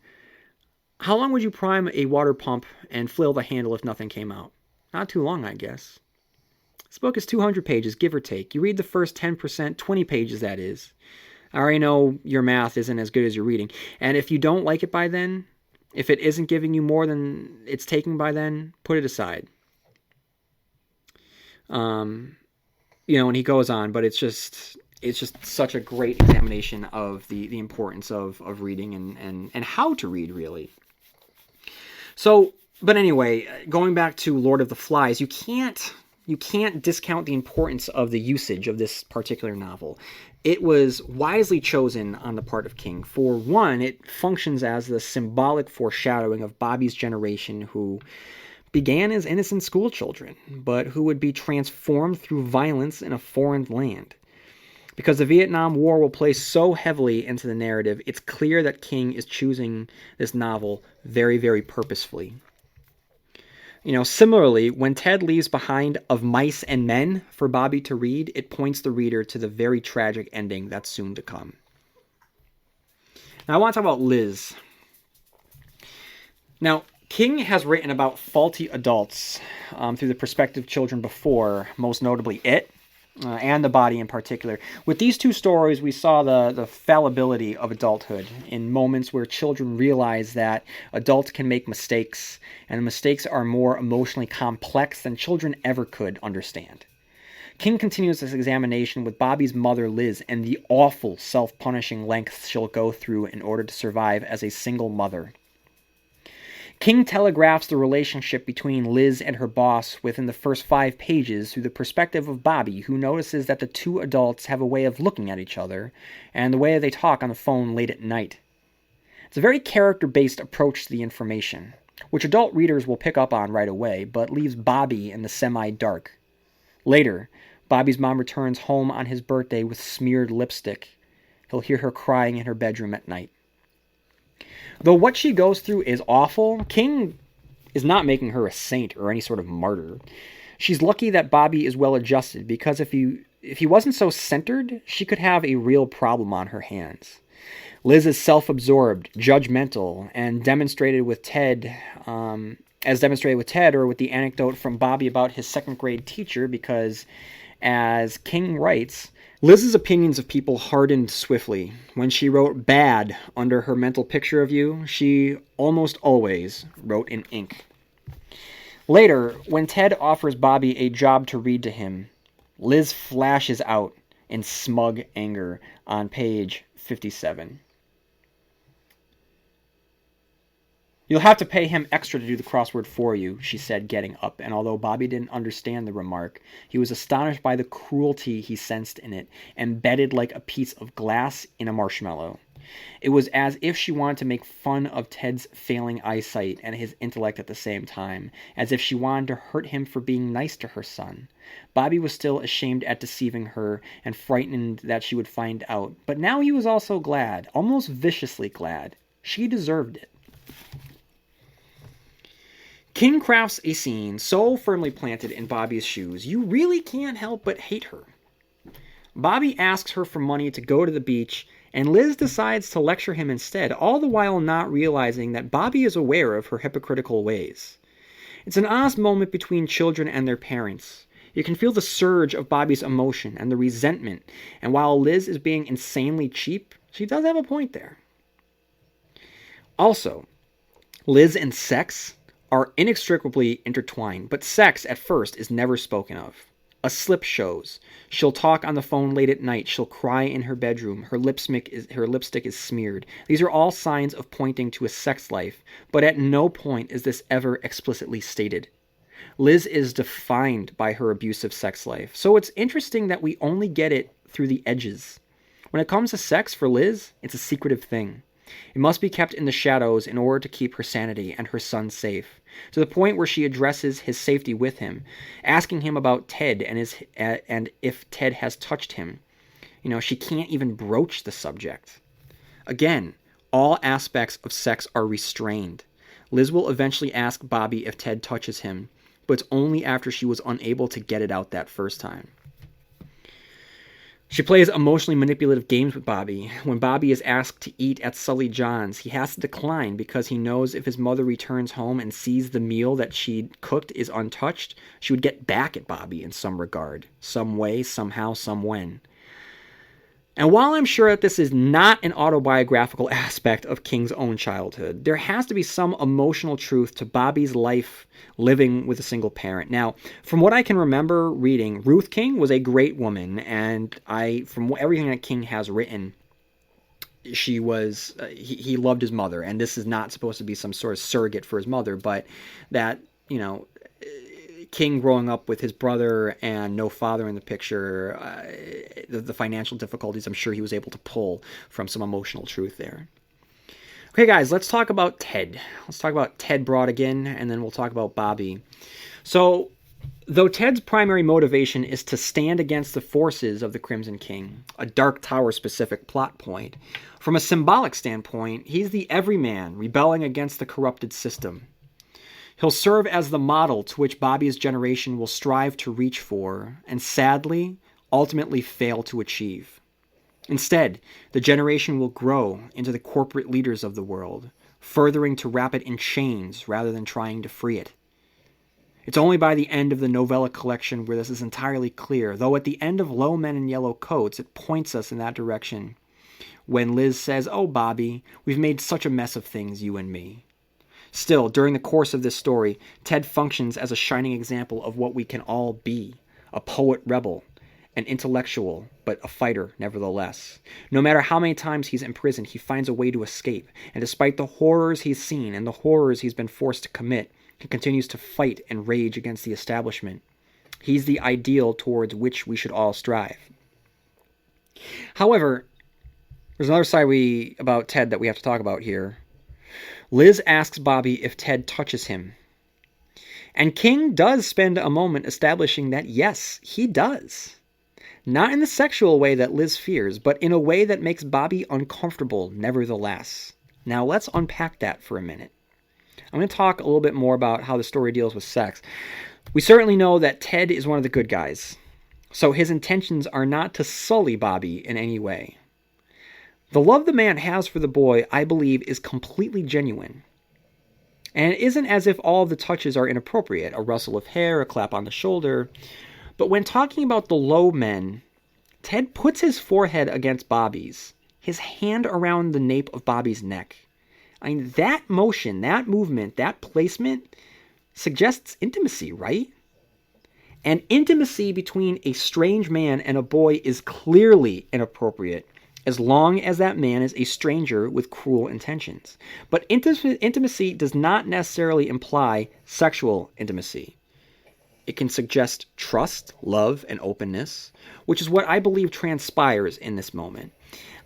How long would you prime a water pump and flail the handle if nothing came out? Not too long, I guess. This book is 200 pages, give or take. You read the first 10%, 20 pages that is. I already know your math isn't as good as your reading. And if you don't like it by then, if it isn't giving you more than it's taking by then, put it aside. And he goes on, but it's just such a great examination of the importance of reading and how to read, really. So, but anyway, going back to Lord of the Flies, you can't discount the importance of the usage of this particular novel. It was wisely chosen on the part of King. For one, it functions as the symbolic foreshadowing of Bobby's generation, who began as innocent schoolchildren, but who would be transformed through violence in a foreign land. Because the Vietnam War will play so heavily into the narrative, it's clear that King is choosing this novel very, very purposefully. Similarly, when Ted leaves behind Of Mice and Men for Bobby to read, it points the reader to the very tragic ending that's soon to come. Now, I want to talk about Liz. Now, King has written about faulty adults through the perspective of children before, most notably It, and The Body in particular. With these two stories, we saw the fallibility of adulthood in moments where children realize that adults can make mistakes, and the mistakes are more emotionally complex than children ever could understand. King continues this examination with Bobby's mother, Liz, and the awful self-punishing lengths she'll go through in order to survive as a single mother. King telegraphs the relationship between Liz and her boss within the first 5 pages through the perspective of Bobby, who notices that the two adults have a way of looking at each other and the way they talk on the phone late at night. It's a very character-based approach to the information, which adult readers will pick up on right away, but leaves Bobby in the semi-dark. Later, Bobby's mom returns home on his birthday with smeared lipstick. He'll hear her crying in her bedroom at night. Though what she goes through is awful, King is not making her a saint or any sort of martyr. She's lucky that Bobby is well adjusted, because if he wasn't so centered, she could have a real problem on her hands. Liz is self-absorbed, judgmental, and demonstrated with Ted, or with the anecdote from Bobby about his second-grade teacher, because, as King writes, Liz's opinions of people hardened swiftly. When she wrote bad under her mental picture of you, she almost always wrote in ink. Later, when Ted offers Bobby a job to read to him, Liz flashes out in smug anger on page 57. "You'll have to pay him extra to do the crossword for you," she said, getting up, and although Bobby didn't understand the remark, he was astonished by the cruelty he sensed in it, embedded like a piece of glass in a marshmallow. It was as if she wanted to make fun of Ted's failing eyesight and his intellect at the same time, as if she wanted to hurt him for being nice to her son. Bobby was still ashamed at deceiving her and frightened that she would find out, but now he was also glad, almost viciously glad. She deserved it. King crafts a scene so firmly planted in Bobby's shoes, you really can't help but hate her. Bobby asks her for money to go to the beach, and Liz decides to lecture him instead, all the while not realizing that Bobby is aware of her hypocritical ways. It's an honest moment between children and their parents. You can feel the surge of Bobby's emotion and the resentment, and while Liz is being insanely cheap, she does have a point there. Also, Liz and sex are inextricably intertwined, but sex at first is never spoken of. A slip shows. She'll talk on the phone late at night. She'll cry in her bedroom. Her lipstick is smeared. These are all signs of pointing to a sex life, but at no point is this ever explicitly stated. Liz is defined by her abusive sex life, so it's interesting that we only get it through the edges. When it comes to sex for Liz, it's a secretive thing. It must be kept in the shadows in order to keep her sanity and her son safe, to the point where she addresses his safety with him, asking him about Ted and if Ted has touched him. She can't even broach the subject. Again, all aspects of sex are restrained. Liz will eventually ask Bobby if Ted touches him, but it's only after she was unable to get it out that first time. She plays emotionally manipulative games with Bobby. When Bobby is asked to eat at Sully John's, he has to decline because he knows if his mother returns home and sees the meal that she cooked is untouched, she would get back at Bobby in some regard, some way, somehow, some when. And while I'm sure that this is not an autobiographical aspect of King's own childhood, there has to be some emotional truth to Bobby's life living with a single parent. Now, from what I can remember reading, Ruth King was a great woman, and from everything that King has written, he loved his mother, and this is not supposed to be some sort of surrogate for his mother, but that, King growing up with his brother and no father in the picture, the financial difficulties I'm sure he was able to pull from some emotional truth there. Okay, guys, let's talk about Ted. Let's talk about Ted Brautigan, and then we'll talk about Bobby. So, though Ted's primary motivation is to stand against the forces of the Crimson King, a Dark Tower-specific plot point, from a symbolic standpoint, he's the everyman rebelling against the corrupted system. He'll serve as the model to which Bobby's generation will strive to reach for, and sadly, ultimately fail to achieve. Instead, the generation will grow into the corporate leaders of the world, furthering to wrap it in chains rather than trying to free it. It's only by the end of the novella collection where this is entirely clear, though at the end of Low Men in Yellow Coats it points us in that direction, when Liz says, "Oh, Bobby, we've made such a mess of things, you and me." Still, during the course of this story, Ted functions as a shining example of what we can all be, a poet rebel, an intellectual, but a fighter nevertheless. No matter how many times he's imprisoned, he finds a way to escape, and despite the horrors he's seen and the horrors he's been forced to commit, he continues to fight and rage against the establishment. He's the ideal towards which we should all strive. However, there's another side about Ted that we have to talk about here. Liz asks Bobby if Ted touches him. And King does spend a moment establishing that yes, he does. Not in the sexual way that Liz fears, but in a way that makes Bobby uncomfortable nevertheless. Now let's unpack that for a minute. I'm going to talk a little bit more about how the story deals with sex. We certainly know that Ted is one of the good guys, so his intentions are not to sully Bobby in any way. The love the man has for the boy, I believe, is completely genuine. And it isn't as if all of the touches are inappropriate, a rustle of hair, a clap on the shoulder. But when talking about the low men, Ted puts his forehead against Bobby's, his hand around the nape of Bobby's neck. I mean, that motion, that movement, that placement suggests intimacy, right? And intimacy between a strange man and a boy is clearly inappropriate, as long as that man is a stranger with cruel intentions. But intimacy does not necessarily imply sexual intimacy. It can suggest trust, love, and openness, which is what I believe transpires in this moment.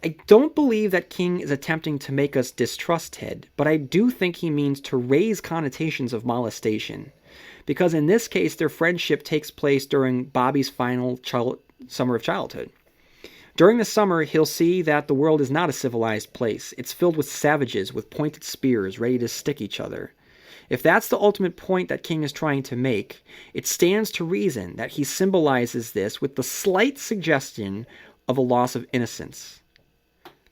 I don't believe that King is attempting to make us distrust Ted, but I do think he means to raise connotations of molestation. Because in this case, their friendship takes place during Bobby's final summer of childhood. During the summer, he'll see that the world is not a civilized place. It's filled with savages with pointed spears ready to stick each other. If that's the ultimate point that King is trying to make, it stands to reason that he symbolizes this with the slight suggestion of a loss of innocence.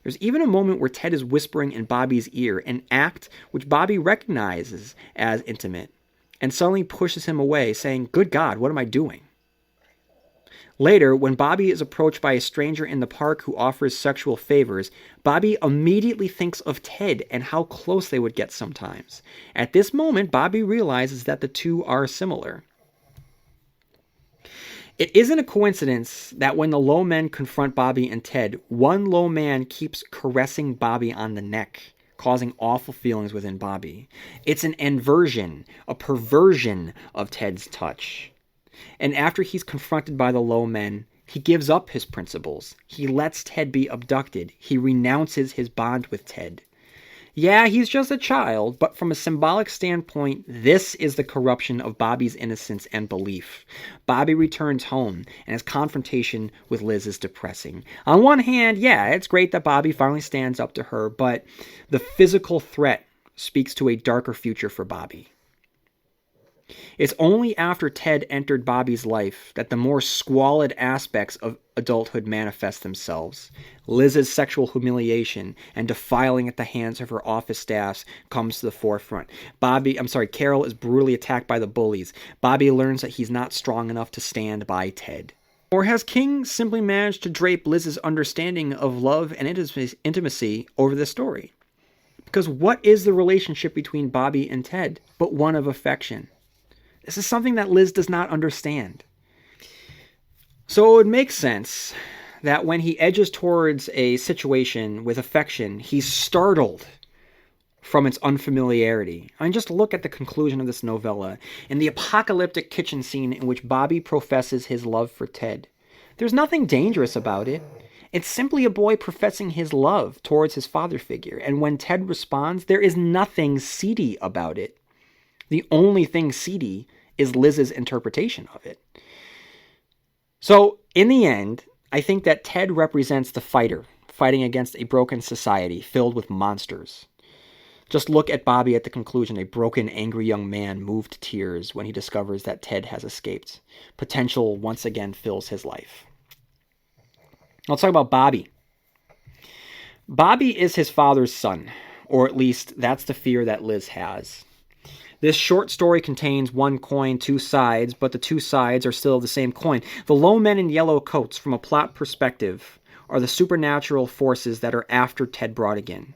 There's even a moment where Ted is whispering in Bobby's ear, an act which Bobby recognizes as intimate, and suddenly pushes him away, saying, "Good God, what am I doing?" Later, when Bobby is approached by a stranger in the park who offers sexual favors, Bobby immediately thinks of Ted and how close they would get sometimes. At this moment, Bobby realizes that the two are similar. It isn't a coincidence that when the low men confront Bobby and Ted, one low man keeps caressing Bobby on the neck, causing awful feelings within Bobby. It's an inversion, a perversion of Ted's touch. And after he's confronted by the low men, he gives up his principles. He lets Ted be abducted. He renounces his bond with Ted. Yeah, he's just a child, but from a symbolic standpoint, this is the corruption of Bobby's innocence and belief. Bobby returns home, and his confrontation with Liz is depressing. On one hand, yeah, it's great that Bobby finally stands up to her, but the physical threat speaks to a darker future for Bobby. It's only after Ted entered Bobby's life that the more squalid aspects of adulthood manifest themselves. Liz's sexual humiliation and defiling at the hands of her office staffs comes to the forefront. Carol is brutally attacked by the bullies. Bobby learns that he's not strong enough to stand by Ted. Or has King simply managed to drape Liz's understanding of love and intimacy over the story? Because what is the relationship between Bobby and Ted but one of affection? This is something that Liz does not understand. So it would make sense that when he edges towards a situation with affection, he's startled from its unfamiliarity. I mean, just look at the conclusion of this novella in the apocalyptic kitchen scene in which Bobby professes his love for Ted. There's nothing dangerous about it. It's simply a boy professing his love towards his father figure. And when Ted responds, there is nothing seedy about it. The only thing seedy is Liz's interpretation of it. So, in the end, I think that Ted represents the fighter, fighting against a broken society filled with monsters. Just look at Bobby at the conclusion, a broken, angry young man moved to tears when he discovers that Ted has escaped. Potential once again fills his life. Let's talk about Bobby. Bobby is his father's son, or at least that's the fear that Liz has. This short story contains one coin, two sides, but the two sides are still the same coin. The low men in yellow coats, from a plot perspective, are the supernatural forces that are after Ted Brodigan.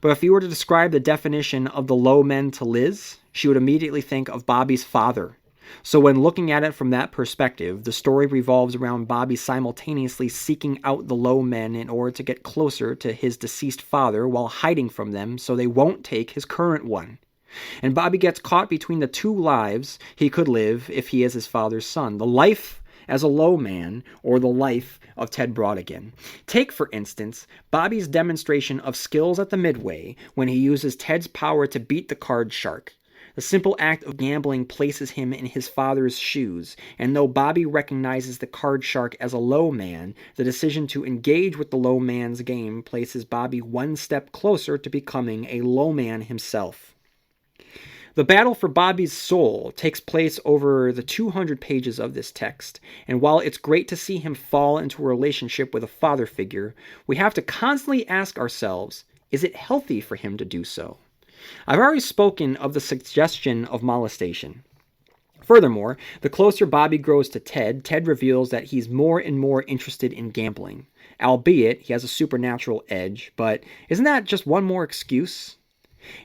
But if you were to describe the definition of the low men to Liz, she would immediately think of Bobby's father, So when looking at it from that perspective, the story revolves around Bobby simultaneously seeking out the low men in order to get closer to his deceased father while hiding from them so they won't take his current one. And Bobby gets caught between the two lives he could live if he is his father's son. The life as a low man or the life of Ted Brautigan. Take, for instance, Bobby's demonstration of skills at the midway when he uses Ted's power to beat the card shark. The simple act of gambling places him in his father's shoes, and though Bobby recognizes the card shark as a low man, the decision to engage with the low man's game places Bobby one step closer to becoming a low man himself. The battle for Bobby's soul takes place over the 200 pages of this text, and while it's great to see him fall into a relationship with a father figure, we have to constantly ask ourselves, is it healthy for him to do so? I've already spoken of the suggestion of molestation. Furthermore, the closer Bobby grows to Ted, Ted reveals that he's more and more interested in gambling. Albeit, he has a supernatural edge, but isn't that just one more excuse?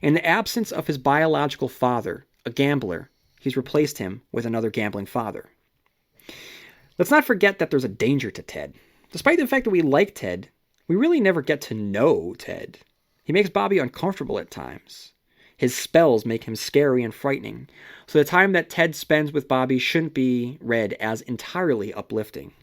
In the absence of his biological father, a gambler, he's replaced him with another gambling father. Let's not forget that there's a danger to Ted. Despite the fact that we like Ted, we really never get to know Ted. He makes Bobby uncomfortable at times. His spells make him scary and frightening, so the time that Ted spends with Bobby shouldn't be read as entirely uplifting.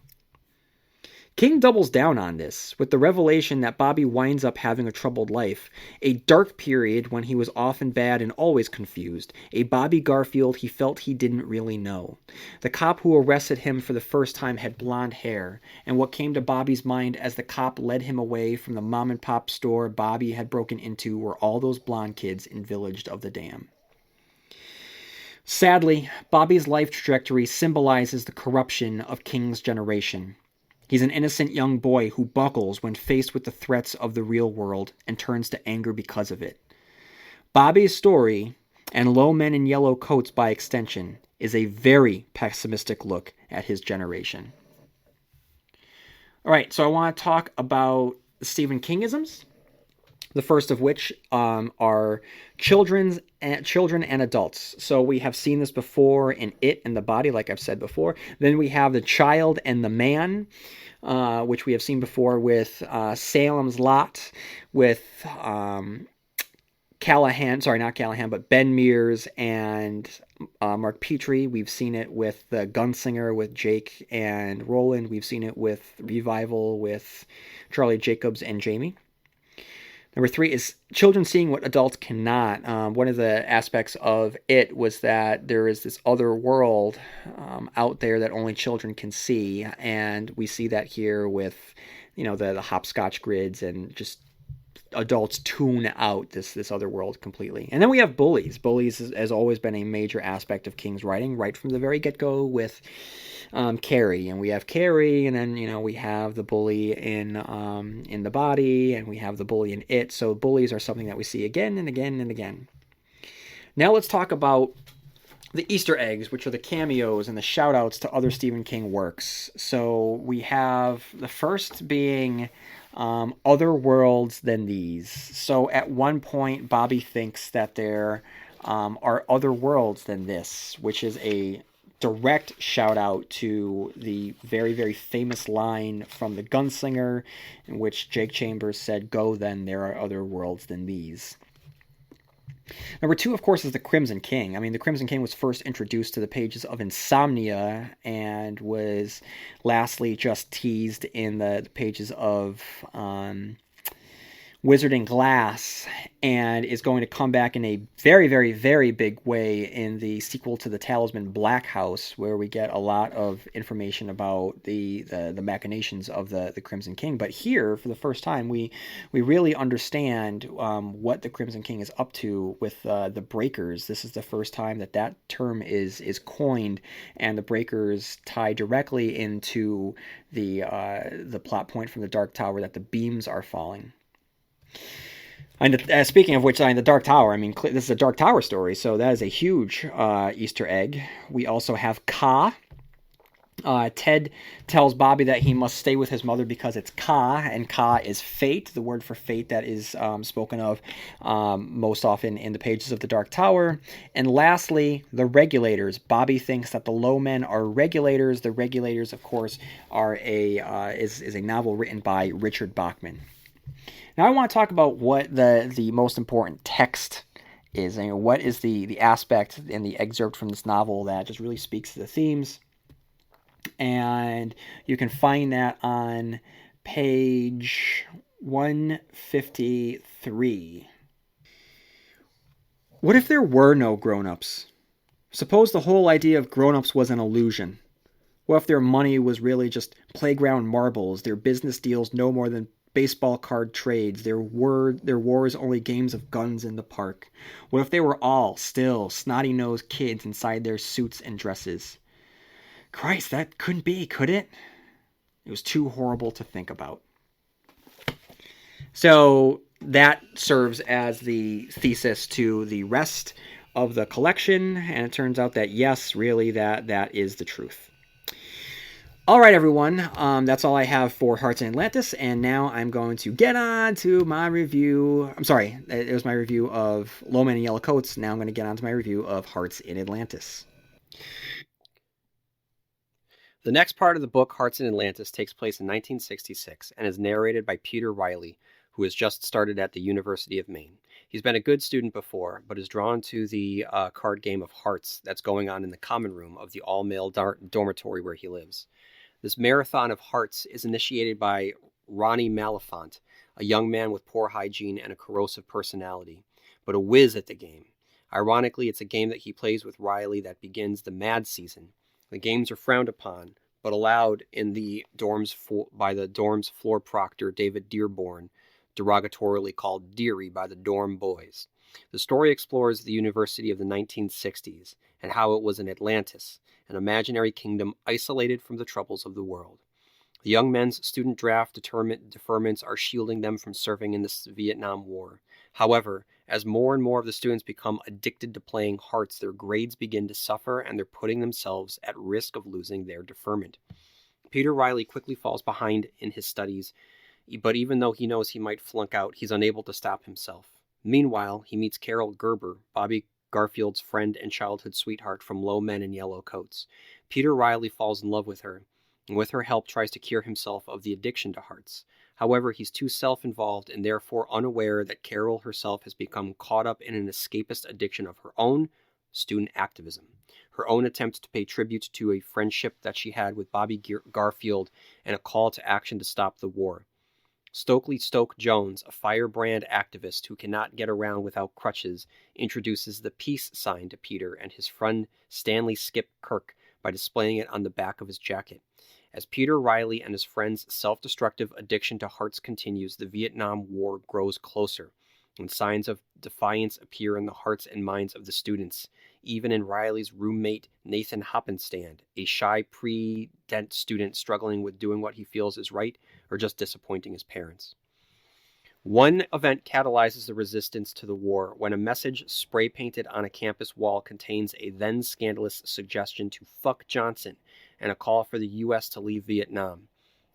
King doubles down on this, with the revelation that Bobby winds up having a troubled life, a dark period when he was often bad and always confused, a Bobby Garfield he felt he didn't really know. The cop who arrested him for the first time had blonde hair, and what came to Bobby's mind as the cop led him away from the mom-and-pop store Bobby had broken into were all those blonde kids in Village of the Dam. Sadly, Bobby's life trajectory symbolizes the corruption of King's generation. He's an innocent young boy who buckles when faced with the threats of the real world and turns to anger because of it. Bobby's story, and Low Men in Yellow Coats by extension, is a very pessimistic look at his generation. All right, so I want to talk about Stephen Kingisms. The first of which are children and adults. So we have seen this before in It and the Body, like I've said before. Then we have the child and the man, which we have seen before with Salem's Lot, with Callahan, sorry, not Callahan, but Ben Mears and Mark Petrie. We've seen it with The Gunslinger with Jake and Roland. We've seen it with Revival with Charlie Jacobs and Jamie. Number 3 is children seeing what adults cannot. One of the aspects of it was that there is this other world out there that only children can see, and we see that here with, the hopscotch grids and just adults tune out this other world completely. And then we have bullies. Bullies has always been a major aspect of King's writing, right from the very get-go with Carrie, and we have Carrie, and then we have the bully in The Body, and we have the bully in It. So bullies are something that we see again and again and again. Now let's talk about the Easter eggs, which are the cameos and the shout-outs to other Stephen King works. So we have the first being other worlds than these. So at one point, Bobby thinks that there are other worlds than this, which is a direct shout out to the very, very famous line from The Gunslinger, in which Jake Chambers said, "Go then, there are other worlds than these." Number 2, of course, is the Crimson King. I mean, the Crimson King was first introduced to the pages of Insomnia and was lastly just teased in the pages of Wizard and Glass, and is going to come back in a very, very, very big way in the sequel to The Talisman Black House, where we get a lot of information about the machinations of the Crimson King. But here, for the first time, we really understand what the Crimson King is up to with the Breakers. This is the first time that term is coined, and the Breakers tie directly into the plot point from the Dark Tower that the beams are falling. And speaking of which, in the Dark Tower, I mean, this is a Dark Tower story, so that is a huge Easter egg. We also have Ka, Ted tells Bobby that he must stay with his mother because it's Ka, and Ka is fate, the word for fate that is spoken of most often in the pages of the Dark Tower. And lastly, the regulators. Bobby thinks that the low men are regulators. The regulators, of course, are is a novel written by Richard Bachman. Now I want to talk about what the most important text is. And what is the aspect in the excerpt from this novel that just really speaks to the themes. And you can find that on page 153. What if there were no grown-ups? Suppose the whole idea of grown-ups was an illusion. What if their money was really just playground marbles, their business deals no more than baseball card trades, their wars only games of guns in the park? What if they were all still snotty-nosed kids inside their suits and dresses? Christ, that couldn't be, could it? It was too horrible to think about. So that serves as the thesis to the rest of the collection, and it turns out that yes, really, that is the truth. All right, everyone, that's all I have for Hearts in Atlantis, and now I'm going to get on to my review. I'm sorry, it was my review of Low Men in Yellow Coats. Now I'm going to get on to my review of Hearts in Atlantis. The next part of the book, Hearts in Atlantis, takes place in 1966 and is narrated by Peter Riley, who has just started at the University of Maine. He's been a good student before, but is drawn to the card game of Hearts that's going on in the common room of the all-male dormitory where he lives. This marathon of Hearts is initiated by Ronnie Malafont, a young man with poor hygiene and a corrosive personality, but a whiz at the game. Ironically, it's a game that he plays with Riley that begins the mad season. The games are frowned upon, but allowed in the dorms by the dorm's floor proctor, David Dearborn, derogatorily called Deary by the dorm boys. The story explores the university of the 1960s and how it was in Atlantis, an imaginary kingdom isolated from the troubles of the world. The young men's student draft deferments are shielding them from serving in the Vietnam War. However, as more and more of the students become addicted to playing Hearts, their grades begin to suffer and they're putting themselves at risk of losing their deferment. Peter Riley quickly falls behind in his studies, but even though he knows he might flunk out, he's unable to stop himself. Meanwhile, he meets Carol Gerber, Bobby Garfield's friend and childhood sweetheart from Low Men in Yellow Coats. Peter Riley falls in love with her, and with her help tries to cure himself of the addiction to Hearts. However, he's too self-involved and therefore unaware that Carol herself has become caught up in an escapist addiction of her own, student activism. Her own attempt to pay tribute to a friendship that she had with Bobby Garfield and a call to action to stop the war. Stokely Stoke-Jones, a firebrand activist who cannot get around without crutches, introduces the peace sign to Peter and his friend Stanley Skip Kirk by displaying it on the back of his jacket. As Peter Riley and his friends' self-destructive addiction to Hearts continues, the Vietnam War grows closer, and signs of defiance appear in the hearts and minds of the students, even in Riley's roommate Nathan Hoppenstand, a shy pre-dent student struggling with doing what he feels is right or just disappointing his parents. One event catalyzes the resistance to the war when a message spray-painted on a campus wall contains a then-scandalous suggestion to fuck Johnson and a call for the U.S. to leave Vietnam.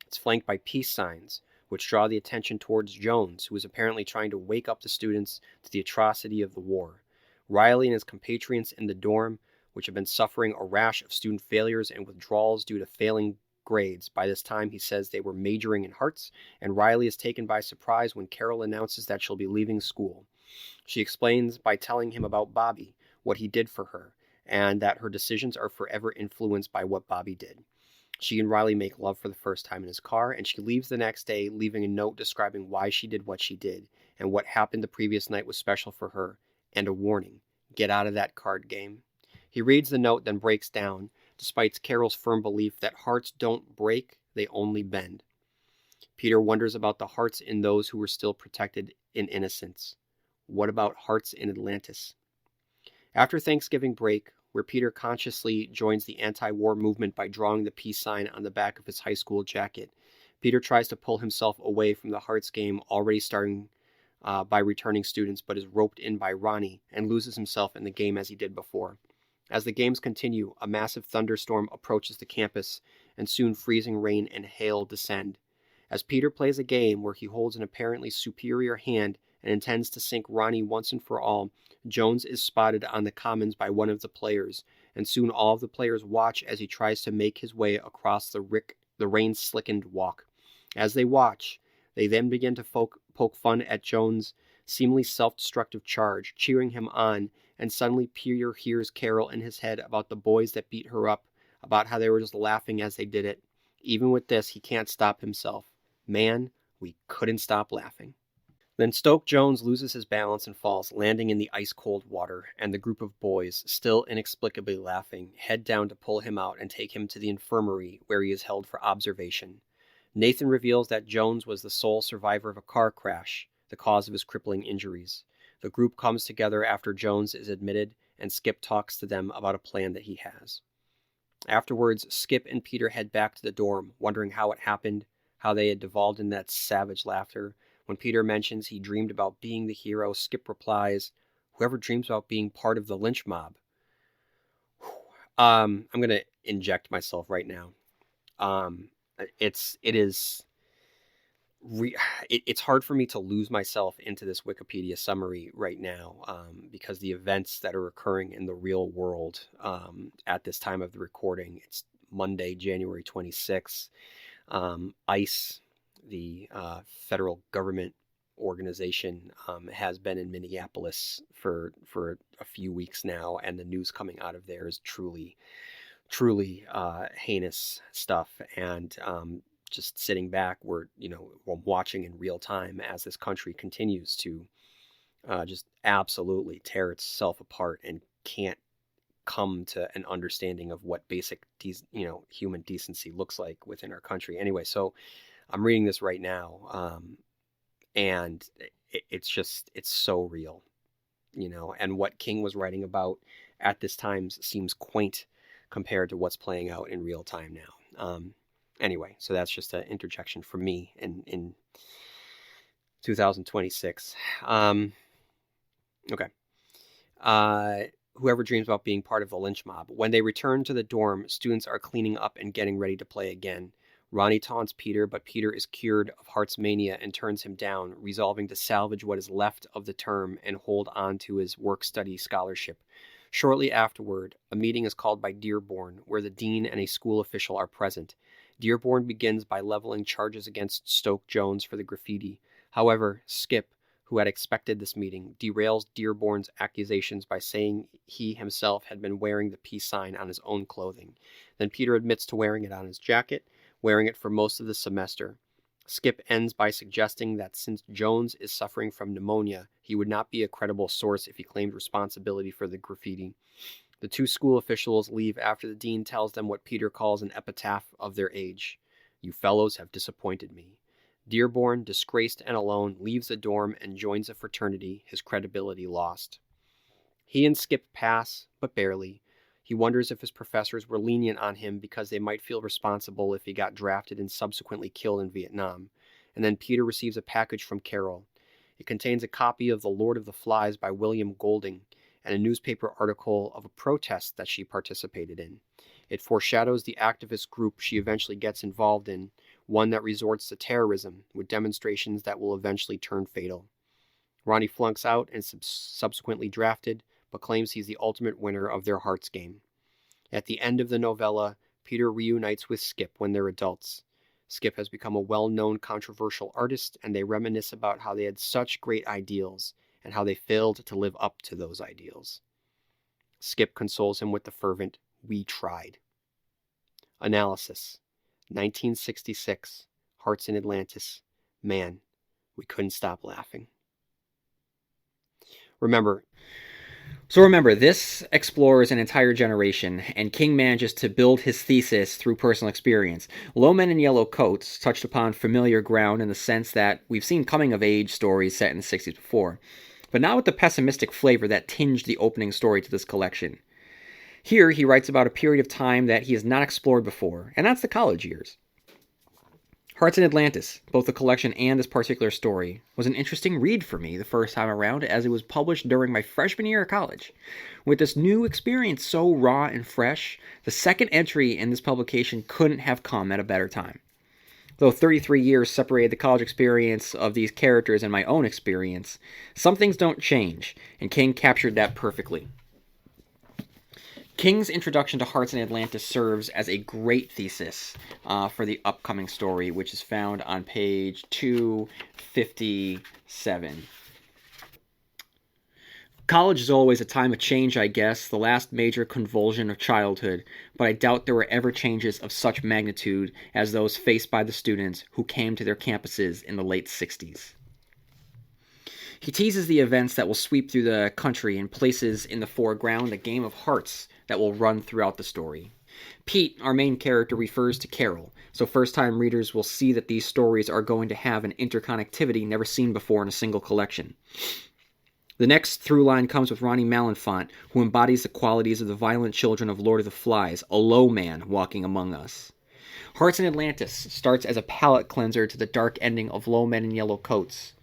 It's flanked by peace signs, which draw the attention towards Jones, who is apparently trying to wake up the students to the atrocity of the war. Riley and his compatriots in the dorm, which have been suffering a rash of student failures and withdrawals due to failing grades. By this time, he says they were majoring in Hearts, and Riley is taken by surprise when Carol announces that she'll be leaving school. She explains by telling him about Bobby, what he did for her, and that her decisions are forever influenced by what Bobby did. She and Riley make love for the first time in his car, and she leaves the next day, leaving a note describing why she did what she did, and what happened the previous night was special for her, and a warning: get out of that card game. He reads the note, then breaks down, despite Carol's firm belief that hearts don't break, they only bend. Peter wonders about the hearts in those who were still protected in innocence. What about Hearts in Atlantis? After Thanksgiving break, where Peter consciously joins the anti-war movement by drawing the peace sign on the back of his high school jacket, Peter tries to pull himself away from the Hearts game already starting by returning students, but is roped in by Ronnie and loses himself in the game as he did before. As the games continue, a massive thunderstorm approaches the campus, and soon freezing rain and hail descend. As Peter plays a game where he holds an apparently superior hand and intends to sink Ronnie once and for all, Jones is spotted on the commons by one of the players, and soon all of the players watch as he tries to make his way across the rain-slickened walk. As they watch, they then begin to poke fun at Jones' seemingly self-destructive charge, cheering him on, and suddenly Peter hears Carol in his head about the boys that beat her up, about how they were just laughing as they did it. Even with this, he can't stop himself. Man, we couldn't stop laughing. Then Stoke Jones loses his balance and falls, landing in the ice-cold water, and the group of boys, still inexplicably laughing, head down to pull him out and take him to the infirmary where he is held for observation. Nathan reveals that Jones was the sole survivor of a car crash, the cause of his crippling injuries. The group comes together after Jones is admitted, and Skip talks to them about a plan that he has. Afterwards, Skip and Peter head back to the dorm, wondering how it happened, how they had devolved in that savage laughter. When Peter mentions he dreamed about being the hero, Skip replies, "Whoever dreams about being part of the lynch mob." I'm going to inject myself right now. It's hard for me to lose myself into this Wikipedia summary right now, because the events that are occurring in the real world at this time of the recording, it's Monday, January 26th. ICE, the federal government organization, has been in Minneapolis for a few weeks now, and the news coming out of there is truly heinous stuff. And just sitting back, we're watching in real time as this country continues to just absolutely tear itself apart and can't come to an understanding of what basic human decency looks like within our country. Anyway, so I'm reading this right now, and it's so real, and what King was writing about at this time seems quaint compared to what's playing out in real time now. Anyway, so that's just an interjection from me in 2026. Okay. Whoever dreams about being part of the lynch mob. When they return to the dorm, students are cleaning up and getting ready to play again. Ronnie taunts Peter, but Peter is cured of Hearts mania and turns him down, resolving to salvage what is left of the term and hold on to his work-study scholarship. Shortly afterward, a meeting is called by Dearborn, where the dean and a school official are present. Dearborn begins by leveling charges against Stoke Jones for the graffiti. However, Skip, who had expected this meeting, derails Dearborn's accusations by saying he himself had been wearing the peace sign on his own clothing. Then Peter admits to wearing it on his jacket, wearing it for most of the semester. Skip ends by suggesting that since Jones is suffering from pneumonia, he would not be a credible source if he claimed responsibility for the graffiti. The two school officials leave after the dean tells them what Peter calls an epitaph of their age. "You fellows have disappointed me." Dearborn, disgraced and alone, leaves the dorm and joins a fraternity, his credibility lost. He and Skip pass, but barely. He wonders if his professors were lenient on him because they might feel responsible if he got drafted and subsequently killed in Vietnam. And then Peter receives a package from Carol. It contains a copy of The Lord of the Flies by William Golding and a newspaper article of a protest that she participated in. It foreshadows the activist group she eventually gets involved in, one that resorts to terrorism with demonstrations that will eventually turn fatal. Ronnie flunks out and is subsequently drafted, but claims he's the ultimate winner of their Hearts game. At the end of the novella, Peter reunites with Skip when they're adults. Skip has become a well-known controversial artist, and they reminisce about how they had such great ideals and how they failed to live up to those ideals. Skip consoles him with the fervent, "We tried." Analysis. 1966. Hearts in Atlantis. Man, we couldn't stop laughing. Remember, this explores an entire generation, and King manages to build his thesis through personal experience. Low Men in Yellow Coats touched upon familiar ground in the sense that we've seen coming-of-age stories set in the 60s before, but not with the pessimistic flavor that tinged the opening story to this collection. Here, he writes about a period of time that he has not explored before, and that's the college years. Hearts in Atlantis, both the collection and this particular story, was an interesting read for me the first time around, as it was published during my freshman year of college. With this new experience so raw and fresh, the second entry in this publication couldn't have come at a better time. Though 33 years separated the college experience of these characters and my own experience, some things don't change, and King captured that perfectly. King's introduction to Hearts in Atlantis serves as a great thesis for the upcoming story, which is found on page 257. College is always a time of change, I guess, the last major convulsion of childhood, but I doubt there were ever changes of such magnitude as those faced by the students who came to their campuses in the late 60s. He teases the events that will sweep through the country and places in the foreground a game of hearts that will run throughout the story. Pete, our main character, refers to Carol, so first-time readers will see that these stories are going to have an interconnectivity never seen before in a single collection. The next through line comes with Ronnie Malenfant, who embodies the qualities of the violent children of Lord of the Flies, a low man walking among us. Hearts in Atlantis starts as a palate cleanser to the dark ending of Low Men in Yellow Coats.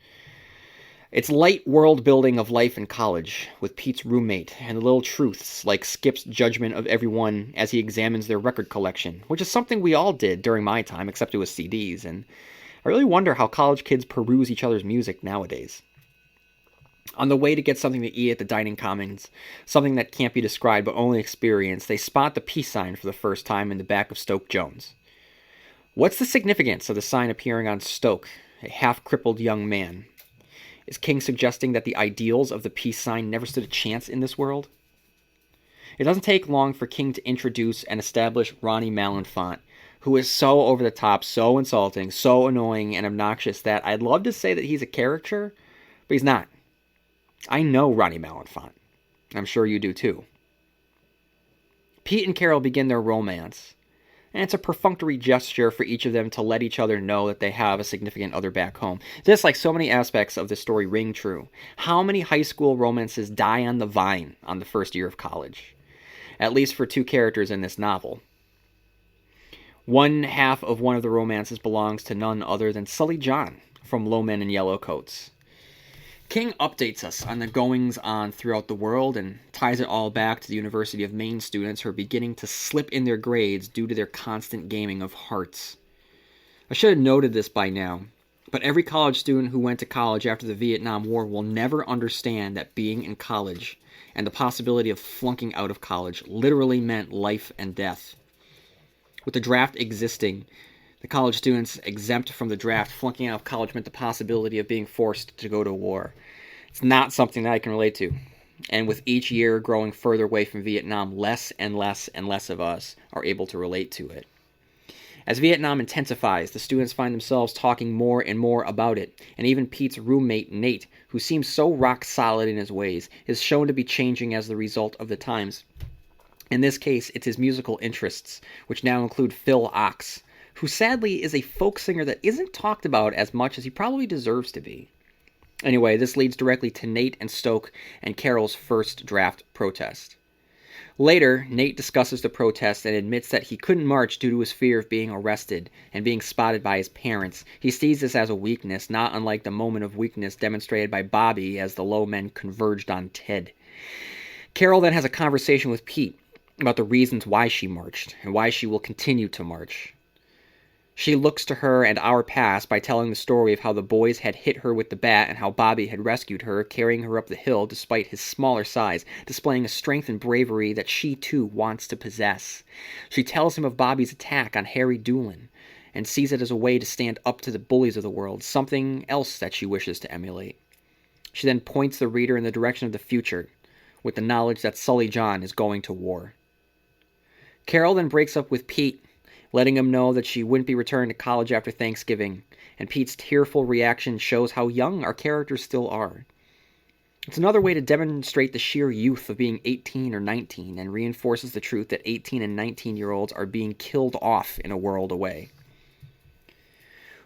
It's light world building of life in college, with Pete's roommate, and the little truths like Skip's judgment of everyone as he examines their record collection, which is something we all did during my time, except it was CDs, and I really wonder how college kids peruse each other's music nowadays. On the way to get something to eat at the dining commons, something that can't be described but only experienced, they spot the peace sign for the first time in the back of Stoke Jones. What's the significance of the sign appearing on Stoke, a half-crippled young man? Is King suggesting that the ideals of the peace sign never stood a chance in this world? It doesn't take long for King to introduce and establish Ronnie Malenfant, who is so over the top, so insulting, so annoying and obnoxious that I'd love to say that he's a caricature, but he's not. I know Ronnie Malenfant. I'm sure you do too. Pete and Carol begin their romance, and it's a perfunctory gesture for each of them to let each other know that they have a significant other back home. This, like so many aspects of this story, ring true. How many high school romances die on the vine on the first year of college? At least for two characters in this novel. One half of one of the romances belongs to none other than Sully John from Low Men in Yellow Coats. King updates us on the goings-on throughout the world and ties it all back to the University of Maine students who are beginning to slip in their grades due to their constant gaming of hearts. I should have noted this by now, but every college student who went to college after the Vietnam War will never understand that being in college and the possibility of flunking out of college literally meant life and death. With the draft existing, the college students exempt from the draft, flunking out of college meant the possibility of being forced to go to war. It's not something that I can relate to. And with each year growing further away from Vietnam, less and less and less of us are able to relate to it. As Vietnam intensifies, the students find themselves talking more and more about it, and even Pete's roommate, Nate, who seems so rock solid in his ways, is shown to be changing as the result of the times. In this case, it's his musical interests, which now include Phil Ox, who sadly is a folk singer that isn't talked about as much as he probably deserves to be. Anyway, this leads directly to Nate and Stoke and Carol's first draft protest. Later, Nate discusses the protest and admits that he couldn't march due to his fear of being arrested and being spotted by his parents. He sees this as a weakness, not unlike the moment of weakness demonstrated by Bobby as the low men converged on Ted. Carol then has a conversation with Pete about the reasons why she marched and why she will continue to march. She looks to her and our past by telling the story of how the boys had hit her with the bat and how Bobby had rescued her, carrying her up the hill despite his smaller size, displaying a strength and bravery that she too wants to possess. She tells him of Bobby's attack on Harry Doolin and sees it as a way to stand up to the bullies of the world, something else that she wishes to emulate. She then points the reader in the direction of the future, with the knowledge that Sully John is going to war. Carol then breaks up with Pete, letting him know that she wouldn't be returning to college after Thanksgiving, and Pete's tearful reaction shows how young our characters still are. It's another way to demonstrate the sheer youth of being 18 or 19, and reinforces the truth that 18 and 19-year-olds are being killed off in a world away.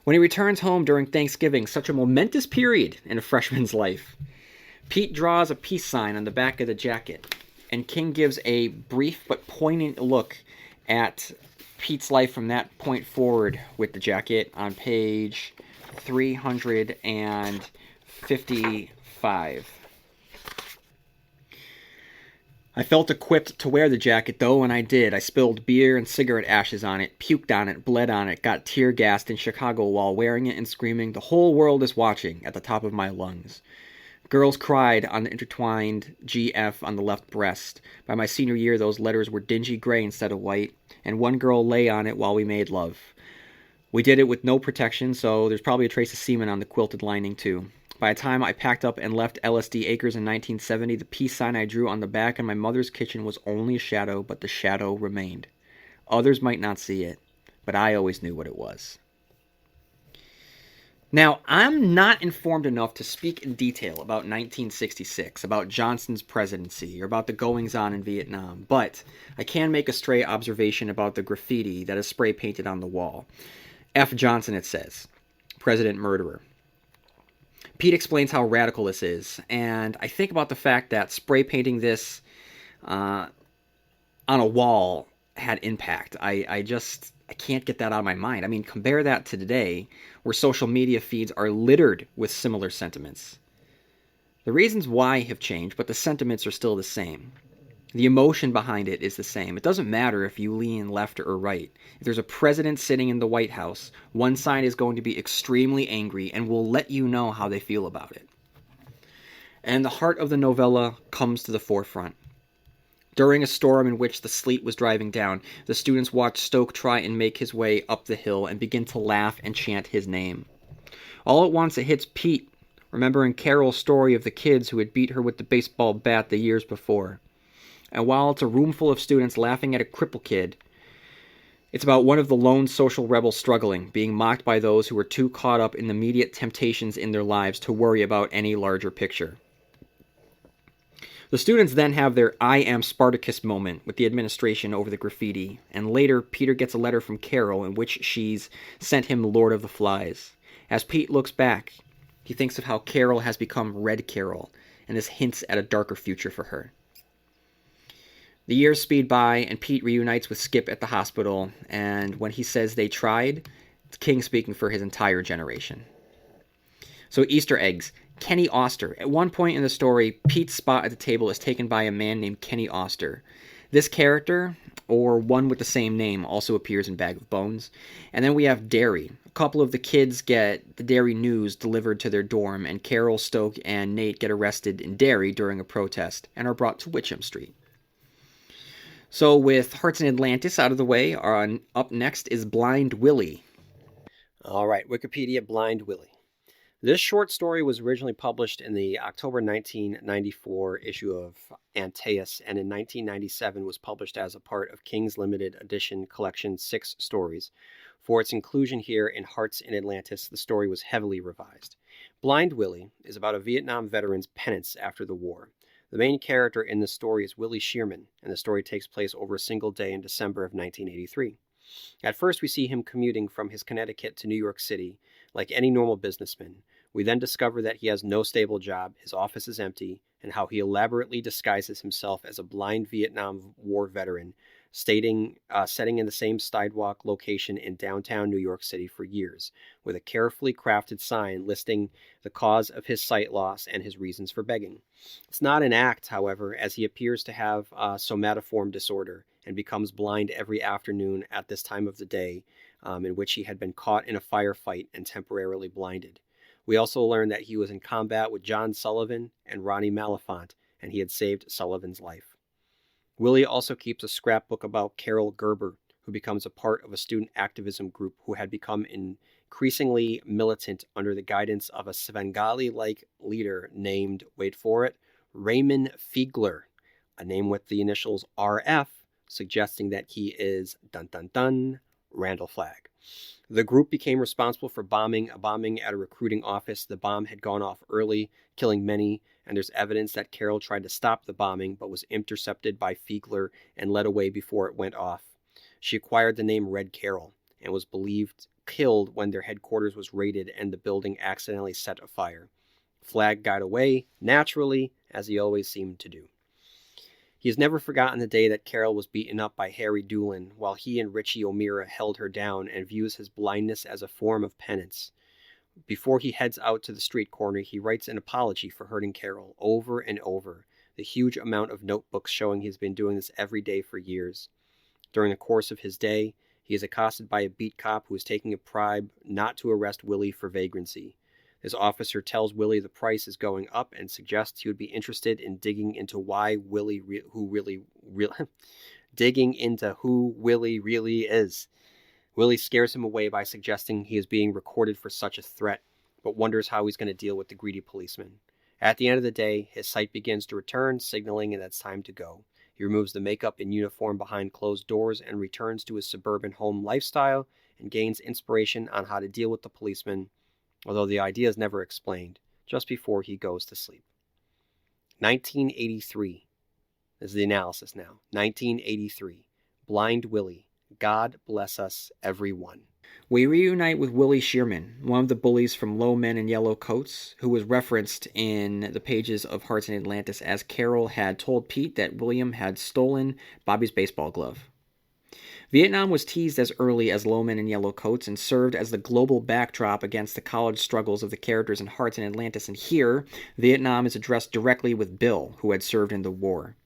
When he returns home during Thanksgiving, such a momentous period in a freshman's life, Pete draws a peace sign on the back of the jacket, and King gives a brief but poignant look at Pete's life from that point forward with the jacket on page 355. I felt equipped to wear the jacket, though, and I did. I spilled beer and cigarette ashes on it, puked on it, bled on it, got tear-gassed in Chicago while wearing it and screaming, "The whole world is watching," at the top of my lungs. Girls cried on the intertwined GF on the left breast. By my senior year, those letters were dingy gray instead of white, and one girl lay on it while we made love. We did it with no protection, so there's probably a trace of semen on the quilted lining, too. By the time I packed up and left LSD Acres in 1970, the peace sign I drew on the back in my mother's kitchen was only a shadow, but the shadow remained. Others might not see it, but I always knew what it was. Now, I'm not informed enough to speak in detail about 1966, about Johnson's presidency, or about the goings-on in Vietnam, but I can make a stray observation about the graffiti that is spray-painted on the wall. F. Johnson, it says. President Murderer. Pete explains how radical this is, and I think about the fact that spray painting this on a wall had impact. I can't get that out of my mind. I mean, compare that to today, where social media feeds are littered with similar sentiments. The reasons why have changed, but the sentiments are still the same. The emotion behind it is the same. It doesn't matter if you lean left or right. If there's a president sitting in the White House, one side is going to be extremely angry and will let you know how they feel about it. And the heart of the novella comes to the forefront. During a storm in which the sleet was driving down, the students watched Stoke try and make his way up the hill and begin to laugh and chant his name. All at once it hits Pete, remembering Carol's story of the kids who had beat her with the baseball bat the years before. And while it's a room full of students laughing at a cripple kid, it's about one of the lone social rebels struggling, being mocked by those who were too caught up in the immediate temptations in their lives to worry about any larger picture. The students then have their "I am Spartacus" moment with the administration over the graffiti, and later Peter gets a letter from Carol in which she's sent him Lord of the Flies. As Pete looks back, he thinks of how Carol has become Red Carol, and this hints at a darker future for her. The years speed by, and Pete reunites with Skip at the hospital, and when he says they tried, it's King speaking for his entire generation. So Easter eggs. Kenny Oster. At one point in the story, Pete's spot at the table is taken by a man named Kenny Oster. This character, or one with the same name, also appears in Bag of Bones. And then we have Derry. A couple of the kids get the Derry news delivered to their dorm, and Carol, Stoke, and Nate get arrested in Derry during a protest and are brought to Witcham Street. So with Hearts in Atlantis out of the way, up next is Blind Willie. All right, Wikipedia, Blind Willie. This short story was originally published in the October 1994 issue of Antaeus, and in 1997 was published as a part of King's limited edition collection 6 Stories. For its inclusion here in Hearts in Atlantis, the story was heavily revised. Blind Willie is about a Vietnam veteran's penance after the war. The main character in the story is Willie Shearman, and the story takes place over a single day in December of 1983. At first, we see him commuting from his Connecticut to New York City, like any normal businessman. We then discover that he has no stable job, his office is empty, and how he elaborately disguises himself as a blind Vietnam War veteran, setting in the same sidewalk location in downtown New York City for years, with a carefully crafted sign listing the cause of his sight loss and his reasons for begging. It's not an act, however, as he appears to have somatoform disorder and becomes blind every afternoon at this time of the day, in which he had been caught in a firefight and temporarily blinded. We also learn that he was in combat with John Sullivan and Ronnie Malafont, and he had saved Sullivan's life. Willie also keeps a scrapbook about Carol Gerber, who becomes a part of a student activism group who had become increasingly militant under the guidance of a Svengali-like leader named, wait for it, Raymond Fiegler, a name with the initials RF, suggesting that he is, dun dun dun, Randall Flagg. The group became responsible for bombing at a recruiting office. The bomb had gone off early, killing many, and there's evidence that Carol tried to stop the bombing but was intercepted by Fiegler and led away before it went off. She acquired the name Red Carol and was believed killed when their headquarters was raided and the building accidentally set afire. Flagg got away, naturally, as he always seemed to do. He has never forgotten the day that Carol was beaten up by Harry Doolin while he and Richie O'Meara held her down, and views his blindness as a form of penance. Before he heads out to the street corner, he writes an apology for hurting Carol over and over, the huge amount of notebooks showing he's been doing this every day for years. During the course of his day, he is accosted by a beat cop who is taking a bribe not to arrest Willie for vagrancy. This officer tells Willie the price is going up and suggests he would be interested in digging into who Willie really is. Willie scares him away by suggesting he is being recorded for such a threat, but wonders how he's going to deal with the greedy policeman. At the end of the day, his sight begins to return, signaling that it's time to go. He removes the makeup and uniform behind closed doors and returns to his suburban home lifestyle and gains inspiration on how to deal with the policeman, although the idea is never explained, just before he goes to sleep. 1983. This is the analysis now. 1983. Blind Willie. God bless us, everyone. We reunite with Willie Shearman, one of the bullies from Low Men in Yellow Coats, who was referenced in the pages of Hearts in Atlantis as Carol had told Pete that William had stolen Bobby's baseball glove. Vietnam was teased as early as Low Men in Yellow Coats and served as the global backdrop against the college struggles of the characters in Hearts in Atlantis, and here, Vietnam is addressed directly with Bill, who had served in the war.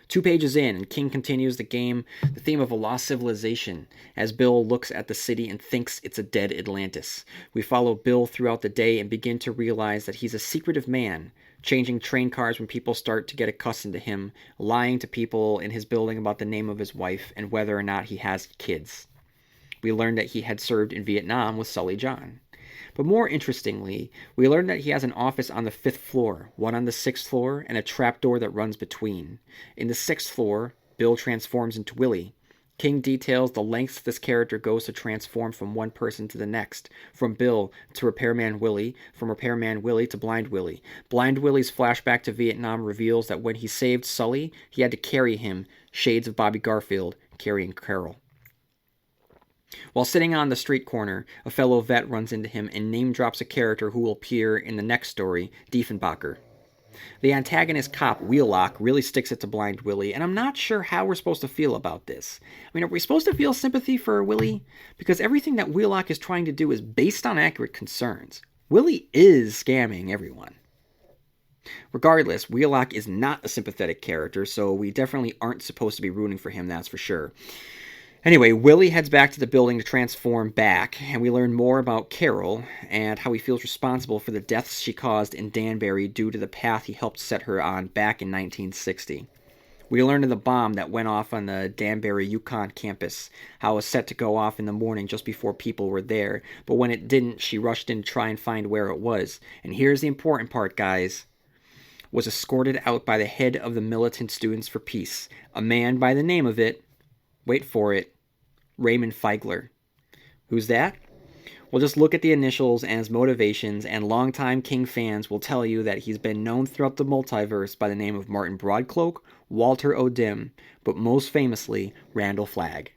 2 pages in, and King continues the theme of a lost civilization, as Bill looks at the city and thinks it's a dead Atlantis. We follow Bill throughout the day and begin to realize that he's a secretive man, changing train cars when people start to get accustomed to him, lying to people in his building about the name of his wife and whether or not he has kids. We learn that he had served in Vietnam with Sully John. But more interestingly, we learn that he has an office on the 5th floor, one on the 6th floor, and a trapdoor that runs between. In the 6th floor, Bill transforms into Willie. King details the lengths this character goes to transform from one person to the next, from Bill to Repairman Willie, from Repairman Willie to Blind Willie. Blind Willie's flashback to Vietnam reveals that when he saved Sully, he had to carry him, shades of Bobby Garfield, carrying Carol. While sitting on the street corner, a fellow vet runs into him and name-drops a character who will appear in the next story, Diefenbacher. The antagonist cop, Wheelock, really sticks it to Blind Willie, and I'm not sure how we're supposed to feel about this. I mean, are we supposed to feel sympathy for Willie? Because everything that Wheelock is trying to do is based on accurate concerns. Willie is scamming everyone. Regardless, Wheelock is not a sympathetic character, so we definitely aren't supposed to be rooting for him, that's for sure. Anyway, Willie heads back to the building to transform back, and we learn more about Carol and how he feels responsible for the deaths she caused in Danbury due to the path he helped set her on back in 1960. We learn of the bomb that went off on the Danbury Yukon campus, how it was set to go off in the morning just before people were there, but when it didn't, she rushed in to try and find where it was. And here's the important part, guys. Was escorted out by the head of the Militant Students for Peace, a man by the name of it, wait for it, Raymond Feigler. Who's that? Well, just look at the initials and his motivations, and longtime King fans will tell you that he's been known throughout the multiverse by the name of Martin Broadcloak, Walter O'Dim, but most famously, Randall Flagg.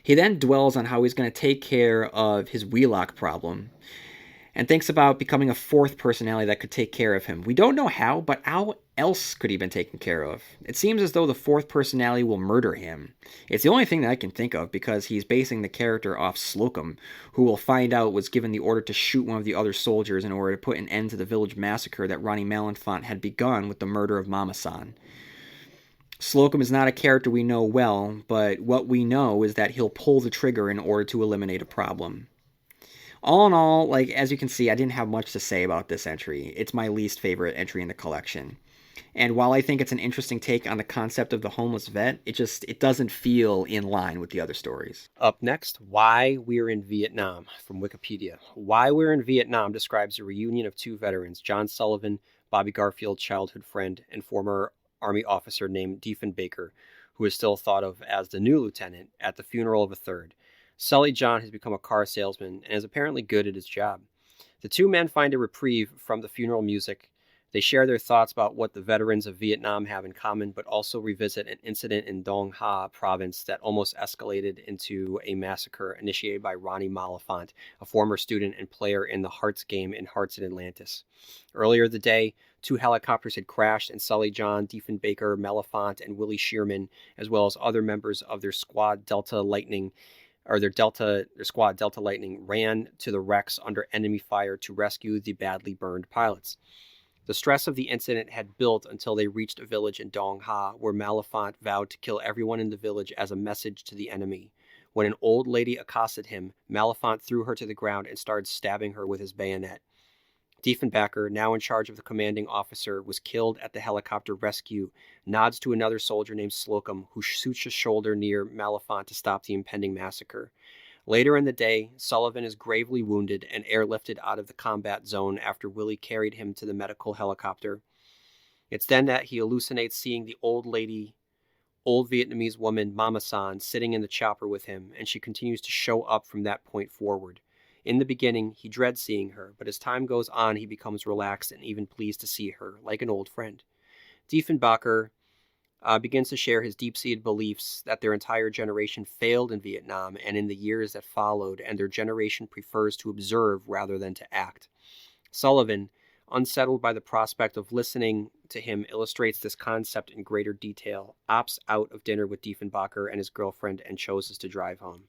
He then dwells on how he's going to take care of his Wheelock problem, and thinks about becoming a 4th personality that could take care of him. We don't know how, but how else could he have been taken care of? It seems as though the 4th personality will murder him. It's the only thing that I can think of, because he's basing the character off Slocum, who we'll find out was given the order to shoot one of the other soldiers in order to put an end to the village massacre that Ronnie Malenfant had begun with the murder of Mama San. Slocum is not a character we know well, but what we know is that he'll pull the trigger in order to eliminate a problem. All in all, like, as you can see, I didn't have much to say about this entry. It's my least favorite entry in the collection. And while I think it's an interesting take on the concept of the homeless vet, it doesn't feel in line with the other stories. Up next, Why We're in Vietnam, from Wikipedia. Why We're in Vietnam describes a reunion of 2 veterans, John Sullivan, Bobby Garfield's childhood friend, and former Army officer named Diefenbaker, who is still thought of as the new lieutenant, at the funeral of a third. Sully John has become a car salesman and is apparently good at his job. The 2 men find a reprieve from the funeral music They share their thoughts about what the veterans of Vietnam have in common, but also revisit an incident in Dong Ha province that almost escalated into a massacre initiated by Ronnie Malenfant, a former student and player in the Hearts game in Hearts in Atlantis. Earlier the day, 2 helicopters had crashed, and Sully John, Diefenbaker, Malenfant, and Willie Shearman, as well as other members of their squad Delta Lightning, ran to the wrecks under enemy fire to rescue the badly burned pilots. The stress of the incident had built until they reached a village in Dong Ha, where Malenfant vowed to kill everyone in the village as a message to the enemy. When an old lady accosted him, Malenfant threw her to the ground and started stabbing her with his bayonet. Diefenbaker, now in charge of the commanding officer, was killed at the helicopter rescue, nods to another soldier named Slocum, who shoots a shoulder near Malenfant to stop the impending massacre. Later in the day, Sullivan is gravely wounded and airlifted out of the combat zone after Willie carried him to the medical helicopter. It's then that he hallucinates seeing the old Vietnamese woman Mama San sitting in the chopper with him, and she continues to show up from that point forward. In the beginning, he dreads seeing her, but as time goes on, he becomes relaxed and even pleased to see her, like an old friend. Diefenbaker begins to share his deep-seated beliefs that their entire generation failed in Vietnam and in the years that followed, and their generation prefers to observe rather than to act. Sullivan, unsettled by the prospect of listening to him, illustrates this concept in greater detail, opts out of dinner with Diefenbaker and his girlfriend, and chooses to drive home.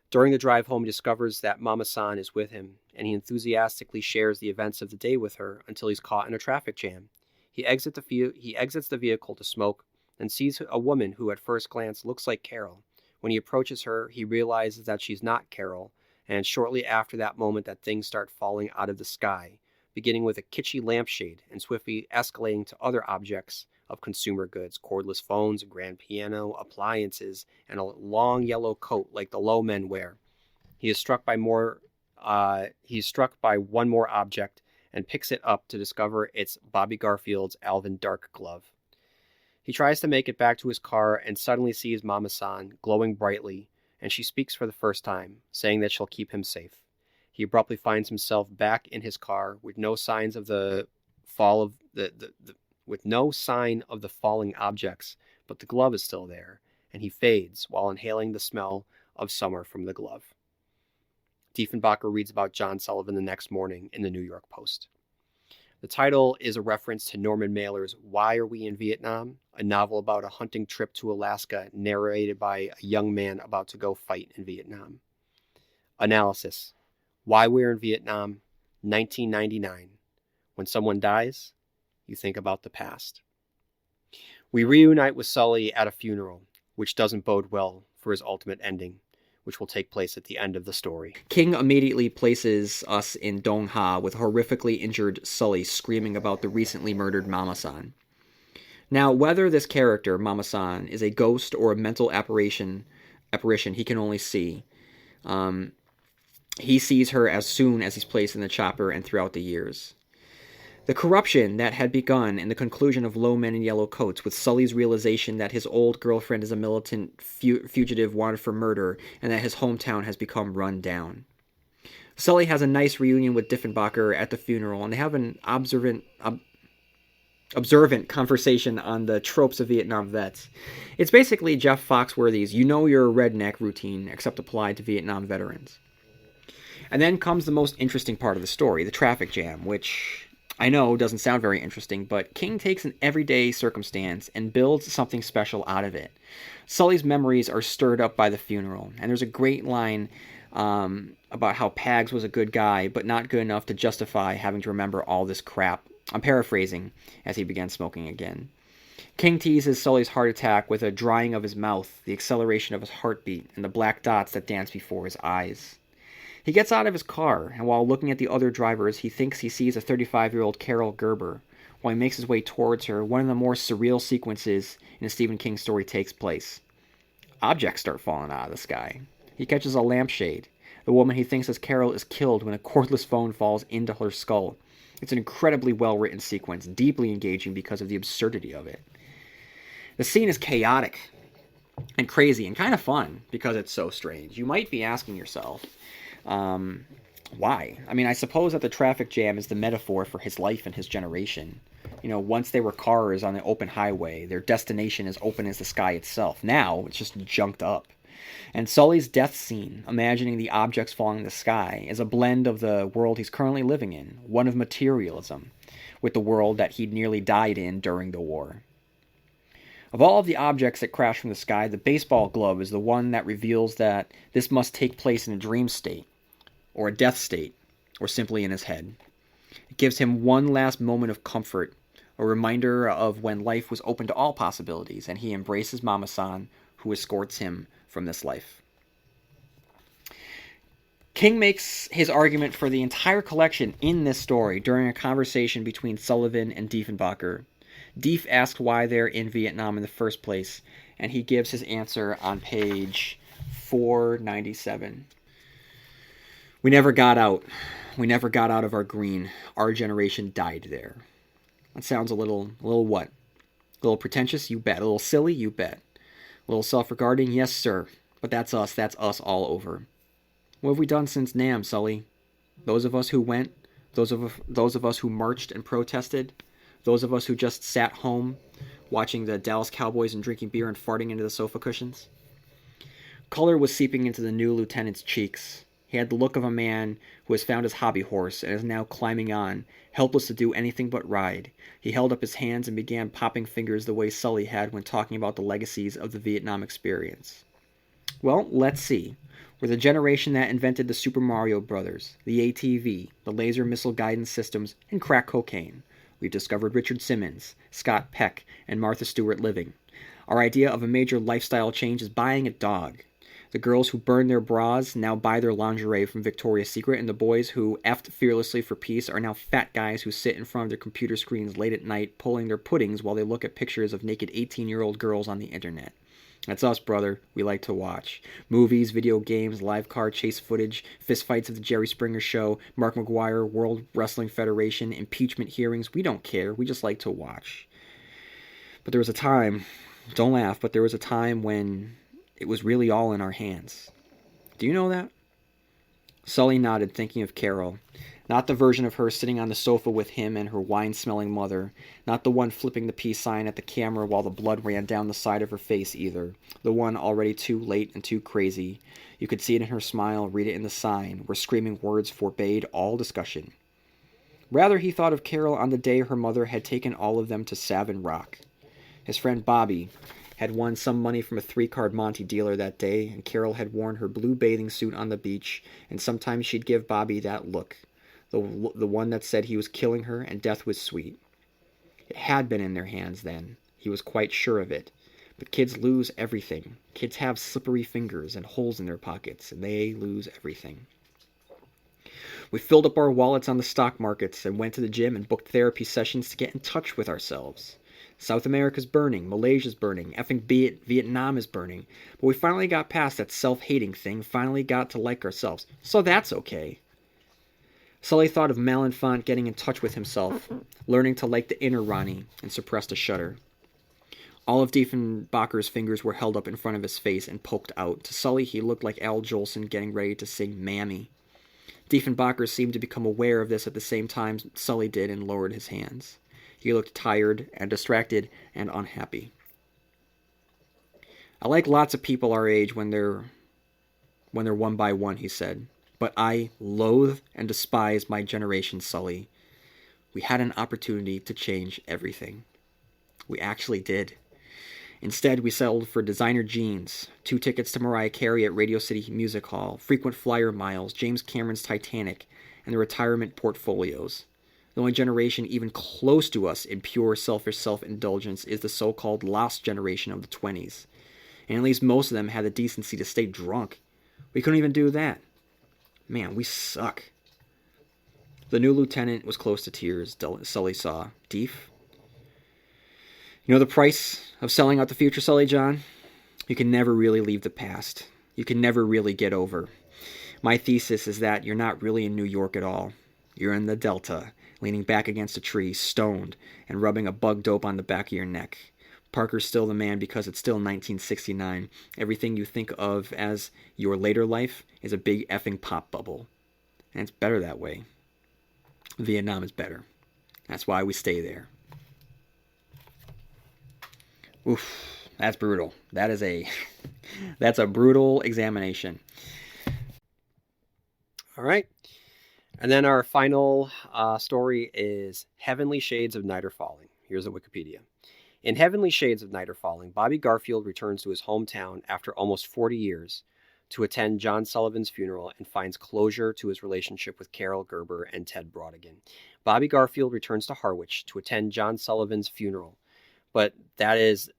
During the drive home, he discovers that Mama San is with him, and he enthusiastically shares the events of the day with her until he's caught in a traffic jam. He exits the vehicle to smoke and sees a woman who at first glance looks like Carol. When he approaches her, he realizes that she's not Carol, and it's shortly after that moment that things start falling out of the sky, beginning with a kitschy lampshade and swiftly escalating to other objects of consumer goods, cordless phones, a grand piano, appliances, and a long yellow coat like the low men wear. He is struck by one more object and picks it up to discover it's Bobby Garfield's Alvin Dark glove. He tries to make it back to his car and suddenly sees Mama San glowing brightly, and she speaks for the first time, saying that she'll keep him safe. He abruptly finds himself back in his car with no signs of the sign of the falling objects, but the glove is still there, and he fades while inhaling the smell of summer from the glove. Diefenbaker reads about John Sullivan the next morning in the New York Post. The title is a reference to Norman Mailer's Why Are We in Vietnam?, a novel about a hunting trip to Alaska narrated by a young man about to go fight in Vietnam. Analysis. Why We're in Vietnam, 1999. When someone dies, you think about the past. We reunite with Sully at a funeral, which doesn't bode well for his ultimate ending, which will take place at the end of the story. King immediately places us in Dong Ha with horrifically injured Sully screaming about the recently murdered Mama San. Now, whether this character, Mama San, is a ghost or a mental apparition he can only see. He sees her as soon as he's placed in the chopper and throughout the years. The corruption that had begun in the conclusion of Low Men in Yellow Coats, with Sully's realization that his old girlfriend is a militant fugitive wanted for murder, and that his hometown has become run down. Sully has a nice reunion with Diefenbaker at the funeral, and they have an observant conversation on the tropes of Vietnam vets. It's basically Jeff Foxworthy's "you know you're a redneck" routine, except applied to Vietnam veterans. And then comes the most interesting part of the story, the traffic jam, which I know doesn't sound very interesting, but King takes an everyday circumstance and builds something special out of it. Sully's memories are stirred up by the funeral, and there's a great line about how Pags was a good guy, but not good enough to justify having to remember all this crap. I'm paraphrasing as he began smoking again. King teases Sully's heart attack with a drying of his mouth, the acceleration of his heartbeat, and the black dots that dance before his eyes. He gets out of his car, and while looking at the other drivers, he thinks he sees a 35-year-old Carol Gerber. While he makes his way towards her, one of the more surreal sequences in a Stephen King story takes place. Objects start falling out of the sky. He catches a lampshade. The woman he thinks is Carol is killed when a cordless phone falls into her skull. It's an incredibly well-written sequence, deeply engaging because of the absurdity of it. The scene is chaotic and crazy and kind of fun because it's so strange. You might be asking yourself, Why? I mean, I suppose that the traffic jam is the metaphor for his life and his generation. Once they were cars on the open highway, their destination as open as the sky itself. Now, it's just junked up. And Sully's death scene, imagining the objects falling in the sky, is a blend of the world he's currently living in, one of materialism, with the world that he'd nearly died in during the war. Of all of the objects that crash from the sky, the baseball glove is the one that reveals that this must take place in a dream state, or a death state, or simply in his head. It gives him one last moment of comfort, a reminder of when life was open to all possibilities, and he embraces Mama-san, who escorts him from this life. King makes his argument for the entire collection in this story during a conversation between Sullivan and Diefenbacher. Dief asks why they're in Vietnam in the first place, and he gives his answer on page 497. We never got out. We never got out of our green. Our generation died there. That sounds a little what? A little pretentious? You bet. A little silly? You bet. A little self-regarding? Yes, sir. But that's us. That's us all over. What have we done since Nam, Sully? Those of us who went? Those of us who marched and protested? Those of us who just sat home watching the Dallas Cowboys and drinking beer and farting into the sofa cushions? Color was seeping into the new lieutenant's cheeks. He had the look of a man who has found his hobby horse and is now climbing on, helpless to do anything but ride. He held up his hands and began popping fingers the way Sully had when talking about the legacies of the Vietnam experience. Well, let's see. We're the generation that invented the Super Mario Brothers, the ATV, the laser missile guidance systems, and crack cocaine. We've discovered Richard Simmons, Scott Peck, and Martha Stewart living. Our idea of a major lifestyle change is buying a dog. The girls who burn their bras now buy their lingerie from Victoria's Secret, and the boys who effed fearlessly for peace are now fat guys who sit in front of their computer screens late at night pulling their puddings while they look at pictures of naked 18-year-old girls on the internet. That's us, brother. We like to watch. Movies, video games, live car chase footage, fistfights of the Jerry Springer Show, Mark McGuire, World Wrestling Federation, impeachment hearings. We don't care. We just like to watch. But there was a time, don't laugh, but there was a time when it was really all in our hands. Do you know that? Sully nodded, thinking of Carol. Not the version of her sitting on the sofa with him and her wine-smelling mother. Not the one flipping the peace sign at the camera while the blood ran down the side of her face either. The one already too late and too crazy. You could see it in her smile, read it in the sign, where screaming words forbade all discussion. Rather, he thought of Carol on the day her mother had taken all of them to Savin Rock. His friend Bobby had won some money from a 3-card Monte dealer that day, and Carol had worn her blue bathing suit on the beach, and sometimes she'd give Bobby that look. The one that said he was killing her and death was sweet. It had been in their hands then. He was quite sure of it. But kids lose everything. Kids have slippery fingers and holes in their pockets, and they lose everything. We filled up our wallets on the stock markets and went to the gym and booked therapy sessions to get in touch with ourselves. South America's burning, Malaysia's burning, effing Vietnam is burning. But we finally got past that self-hating thing, finally got to like ourselves. So that's okay. Sully thought of Malenfant getting in touch with himself, learning to like the inner Ronnie, and suppressed a shudder. All of Diefenbacher's fingers were held up in front of his face and poked out. To Sully, he looked like Al Jolson getting ready to sing Mammy. Diefenbacher seemed to become aware of this at the same time Sully did and lowered his hands. He looked tired and distracted and unhappy. I like lots of people our age when they're one by one, he said. But I loathe and despise my generation, Sully. We had an opportunity to change everything. We actually did. Instead, we settled for designer jeans, 2 tickets to Mariah Carey at Radio City Music Hall, frequent flyer miles, James Cameron's Titanic, and the retirement portfolios. The only generation even close to us in pure selfish self-indulgence is the so-called lost generation of the 20s. And at least most of them had the decency to stay drunk. We couldn't even do that. Man, we suck. The new lieutenant was close to tears, Sully saw. Deef? You know the price of selling out the future, Sully John? You can never really leave the past. You can never really get over. My thesis is that you're not really in New York at all. You're in the Delta, leaning back against a tree, stoned, and rubbing a bug dope on the back of your neck. Parker's still the man because it's still 1969. Everything you think of as your later life is a big effing pop bubble. And it's better that way. Vietnam is better. That's why we stay there. Oof, that's brutal. That's a brutal examination. All right. And then our final story is Heavenly Shades of Night Are Falling. Here's a Wikipedia. In Heavenly Shades of Night Are Falling, Bobby Garfield returns to his hometown after almost 40 years to attend John Sullivan's funeral and finds closure to his relationship with Carol Gerber and Ted Brodigan. Bobby Garfield returns to Harwich to attend John Sullivan's funeral, but that is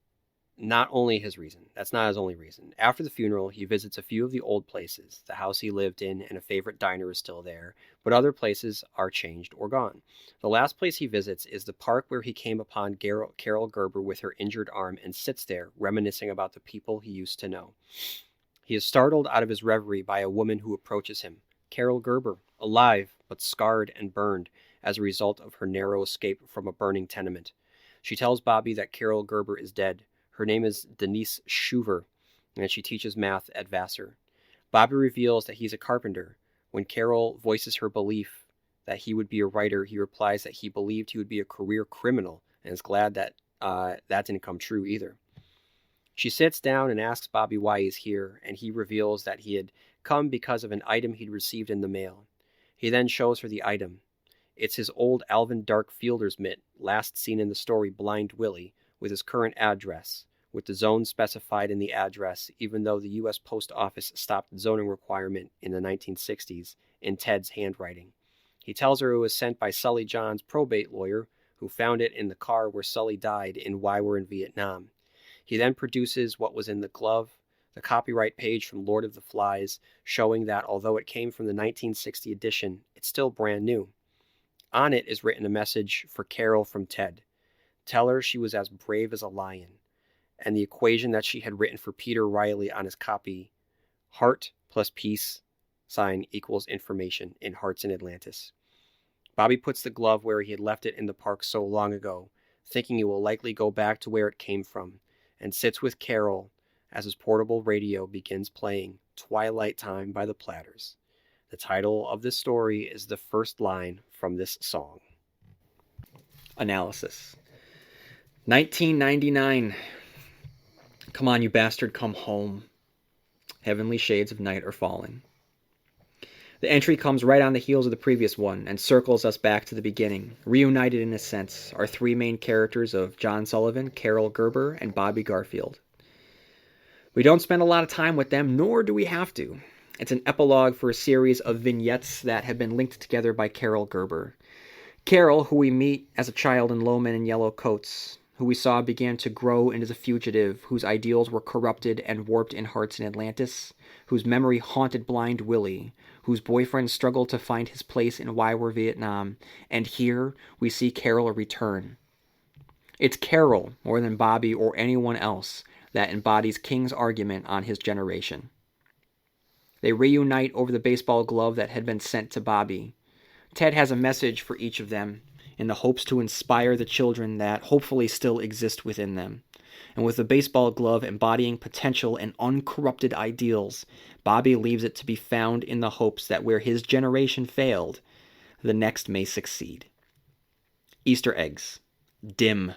not only his reason. That's not his only reason. After the funeral, he visits a few of the old places. The house he lived in and a favorite diner is still there, but other places are changed or gone. The last place he visits is the park where he came upon Carol Gerber with her injured arm and sits there, reminiscing about the people he used to know. He is startled out of his reverie by a woman who approaches him. Carol Gerber, alive, but scarred and burned as a result of her narrow escape from a burning tenement. She tells Bobby that Carol Gerber is dead. Her name is Denise Schuver, and she teaches math at Vassar. Bobby reveals that he's a carpenter. When Carol voices her belief that he would be a writer, he replies that he believed he would be a career criminal, and is glad that that didn't come true either. She sits down and asks Bobby why he's here, and he reveals that he had come because of an item he'd received in the mail. He then shows her the item. It's his old Alvin Dark fielder's mitt, last seen in the story Blind Willie, with his current address, with the zone specified in the address, even though the U.S. Post Office stopped the zoning requirement in the 1960s in Ted's handwriting. He tells her it was sent by Sully John's probate lawyer, who found it in the car where Sully died in Why We're in Vietnam. He then produces what was in the glove, the copyright page from Lord of the Flies, showing that although it came from the 1960 edition, it's still brand new. On it is written a message for Carol from Ted. Tell her she was as brave as a lion. And the equation that she had written for Peter Riley on his copy, heart plus peace sign equals information in Hearts in Atlantis. Bobby puts the glove where he had left it in the park so long ago, thinking it will likely go back to where it came from, and sits with Carol as his portable radio begins playing Twilight Time by the Platters. The title of this story is the first line from this song. Analysis. 1999. Come on, you bastard, come home. Heavenly Shades of Night Are Falling. The entry comes right on the heels of the previous one and circles us back to the beginning, reunited in a sense, our three main characters of John Sullivan, Carol Gerber, and Bobby Garfield. We don't spend a lot of time with them, nor do we have to. It's an epilogue for a series of vignettes that have been linked together by Carol Gerber. Carol, who we meet as a child in low men in yellow coats, who we saw began to grow into the fugitive, whose ideals were corrupted and warped in Hearts in Atlantis, whose memory haunted Blind Willie, whose boyfriend struggled to find his place in Why We're Vietnam, and here we see Carol return. It's Carol, more than Bobby or anyone else, that embodies King's argument on his generation. They reunite over the baseball glove that had been sent to Bobby. Ted has a message for each of them, in the hopes to inspire the children that hopefully still exist within them. And with the baseball glove embodying potential and uncorrupted ideals, Bobby leaves it to be found in the hopes that where his generation failed, the next may succeed. Easter eggs. Dim.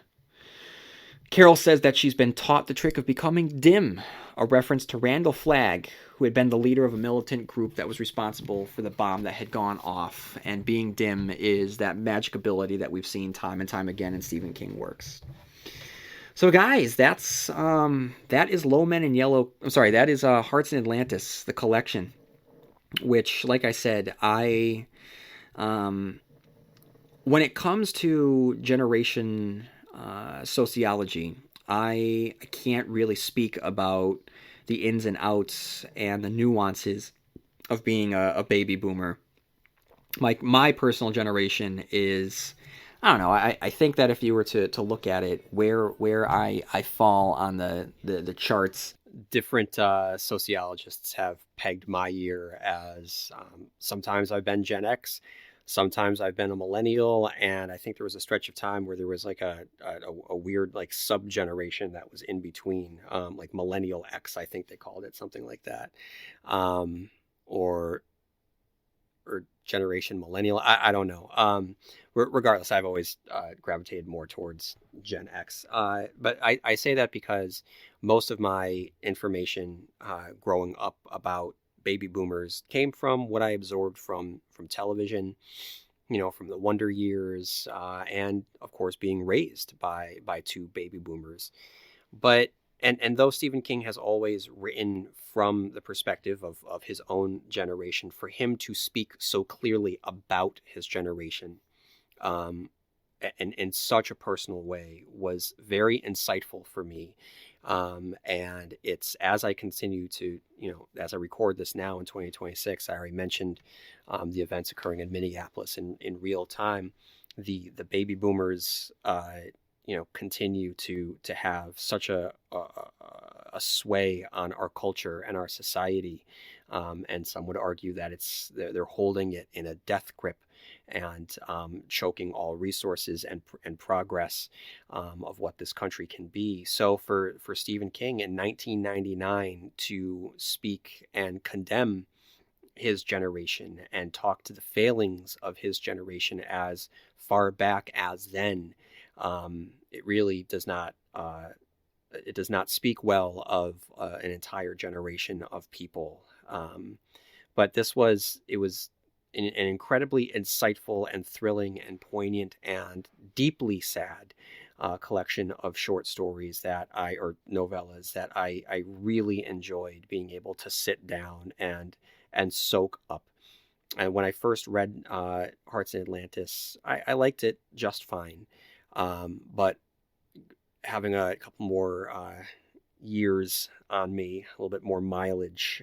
Carol says that she's been taught the trick of becoming dim, a reference to Randall Flagg, who had been the leader of a militant group that was responsible for the bomb that had gone off. And being dim is that magic ability that we've seen time and time again in Stephen King works. So guys, that is Low Men in Yellow. I'm sorry, that is Hearts in Atlantis, the collection, which, like I said, when it comes to generation sociology, I can't really speak about the ins and outs and the nuances of being a baby boomer. Like, my personal generation is, I don't know, I think that if you were to look at it, where I fall on the charts, different sociologists have pegged my year as sometimes I've been Gen X, sometimes I've been a millennial, and I think there was a stretch of time where there was like a weird like sub-generation that was in between, like Millennial X, I think they called it, something like that. Or or generation millennial. I don't know. Regardless, I've always gravitated more towards Gen X. But I say that because most of my information growing up about baby boomers came from what I absorbed from television, from the Wonder Years, and of course being raised by two baby boomers. But and though Stephen King has always written from the perspective of his own generation, for him to speak so clearly about his generation, um, and in such a personal way, was very insightful for me. And it's as I continue to, as I record this now in 2026, I already mentioned the events occurring in Minneapolis in real time. The baby boomers, continue to have such a sway on our culture and our society, and some would argue that they're holding it in a death grip and choking all resources and progress of what this country can be. So for Stephen King in 1999 to speak and condemn his generation and talk to the failings of his generation as far back as then, it really does not speak well of an entire generation of people. But it was an incredibly insightful and thrilling and poignant and deeply sad collection of short stories or novellas that I really enjoyed being able to sit down and soak up. And when I first read Hearts in Atlantis, I liked it just fine. But having a couple more years on me, a little bit more mileage,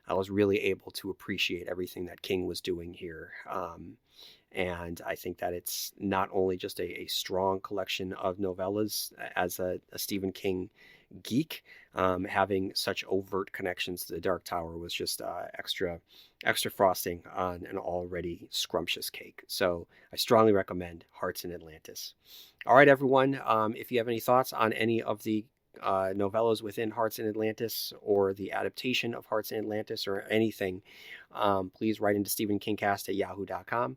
I was really able to appreciate everything that King was doing here. And I think that it's not only just a strong collection of novellas. As a Stephen King geek, having such overt connections to the Dark Tower was just extra frosting on an already scrumptious cake. So I strongly recommend Hearts in Atlantis. All right, everyone. If you have any thoughts on any of the novellas within Hearts in Atlantis or the adaptation of Hearts in Atlantis or anything, please write into stephenkingcast@yahoo.com.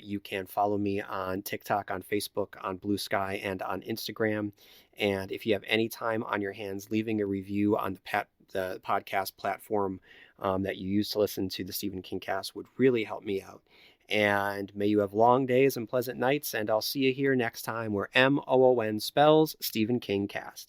You can follow me on TikTok, on Facebook, on Blue Sky, and on Instagram. And if you have any time on your hands, leaving a review on the podcast platform that you use to listen to the Stephen Kingcast would really help me out. And may you have long days and pleasant nights, and I'll see you here next time where MOON spells Stephen Kingcast.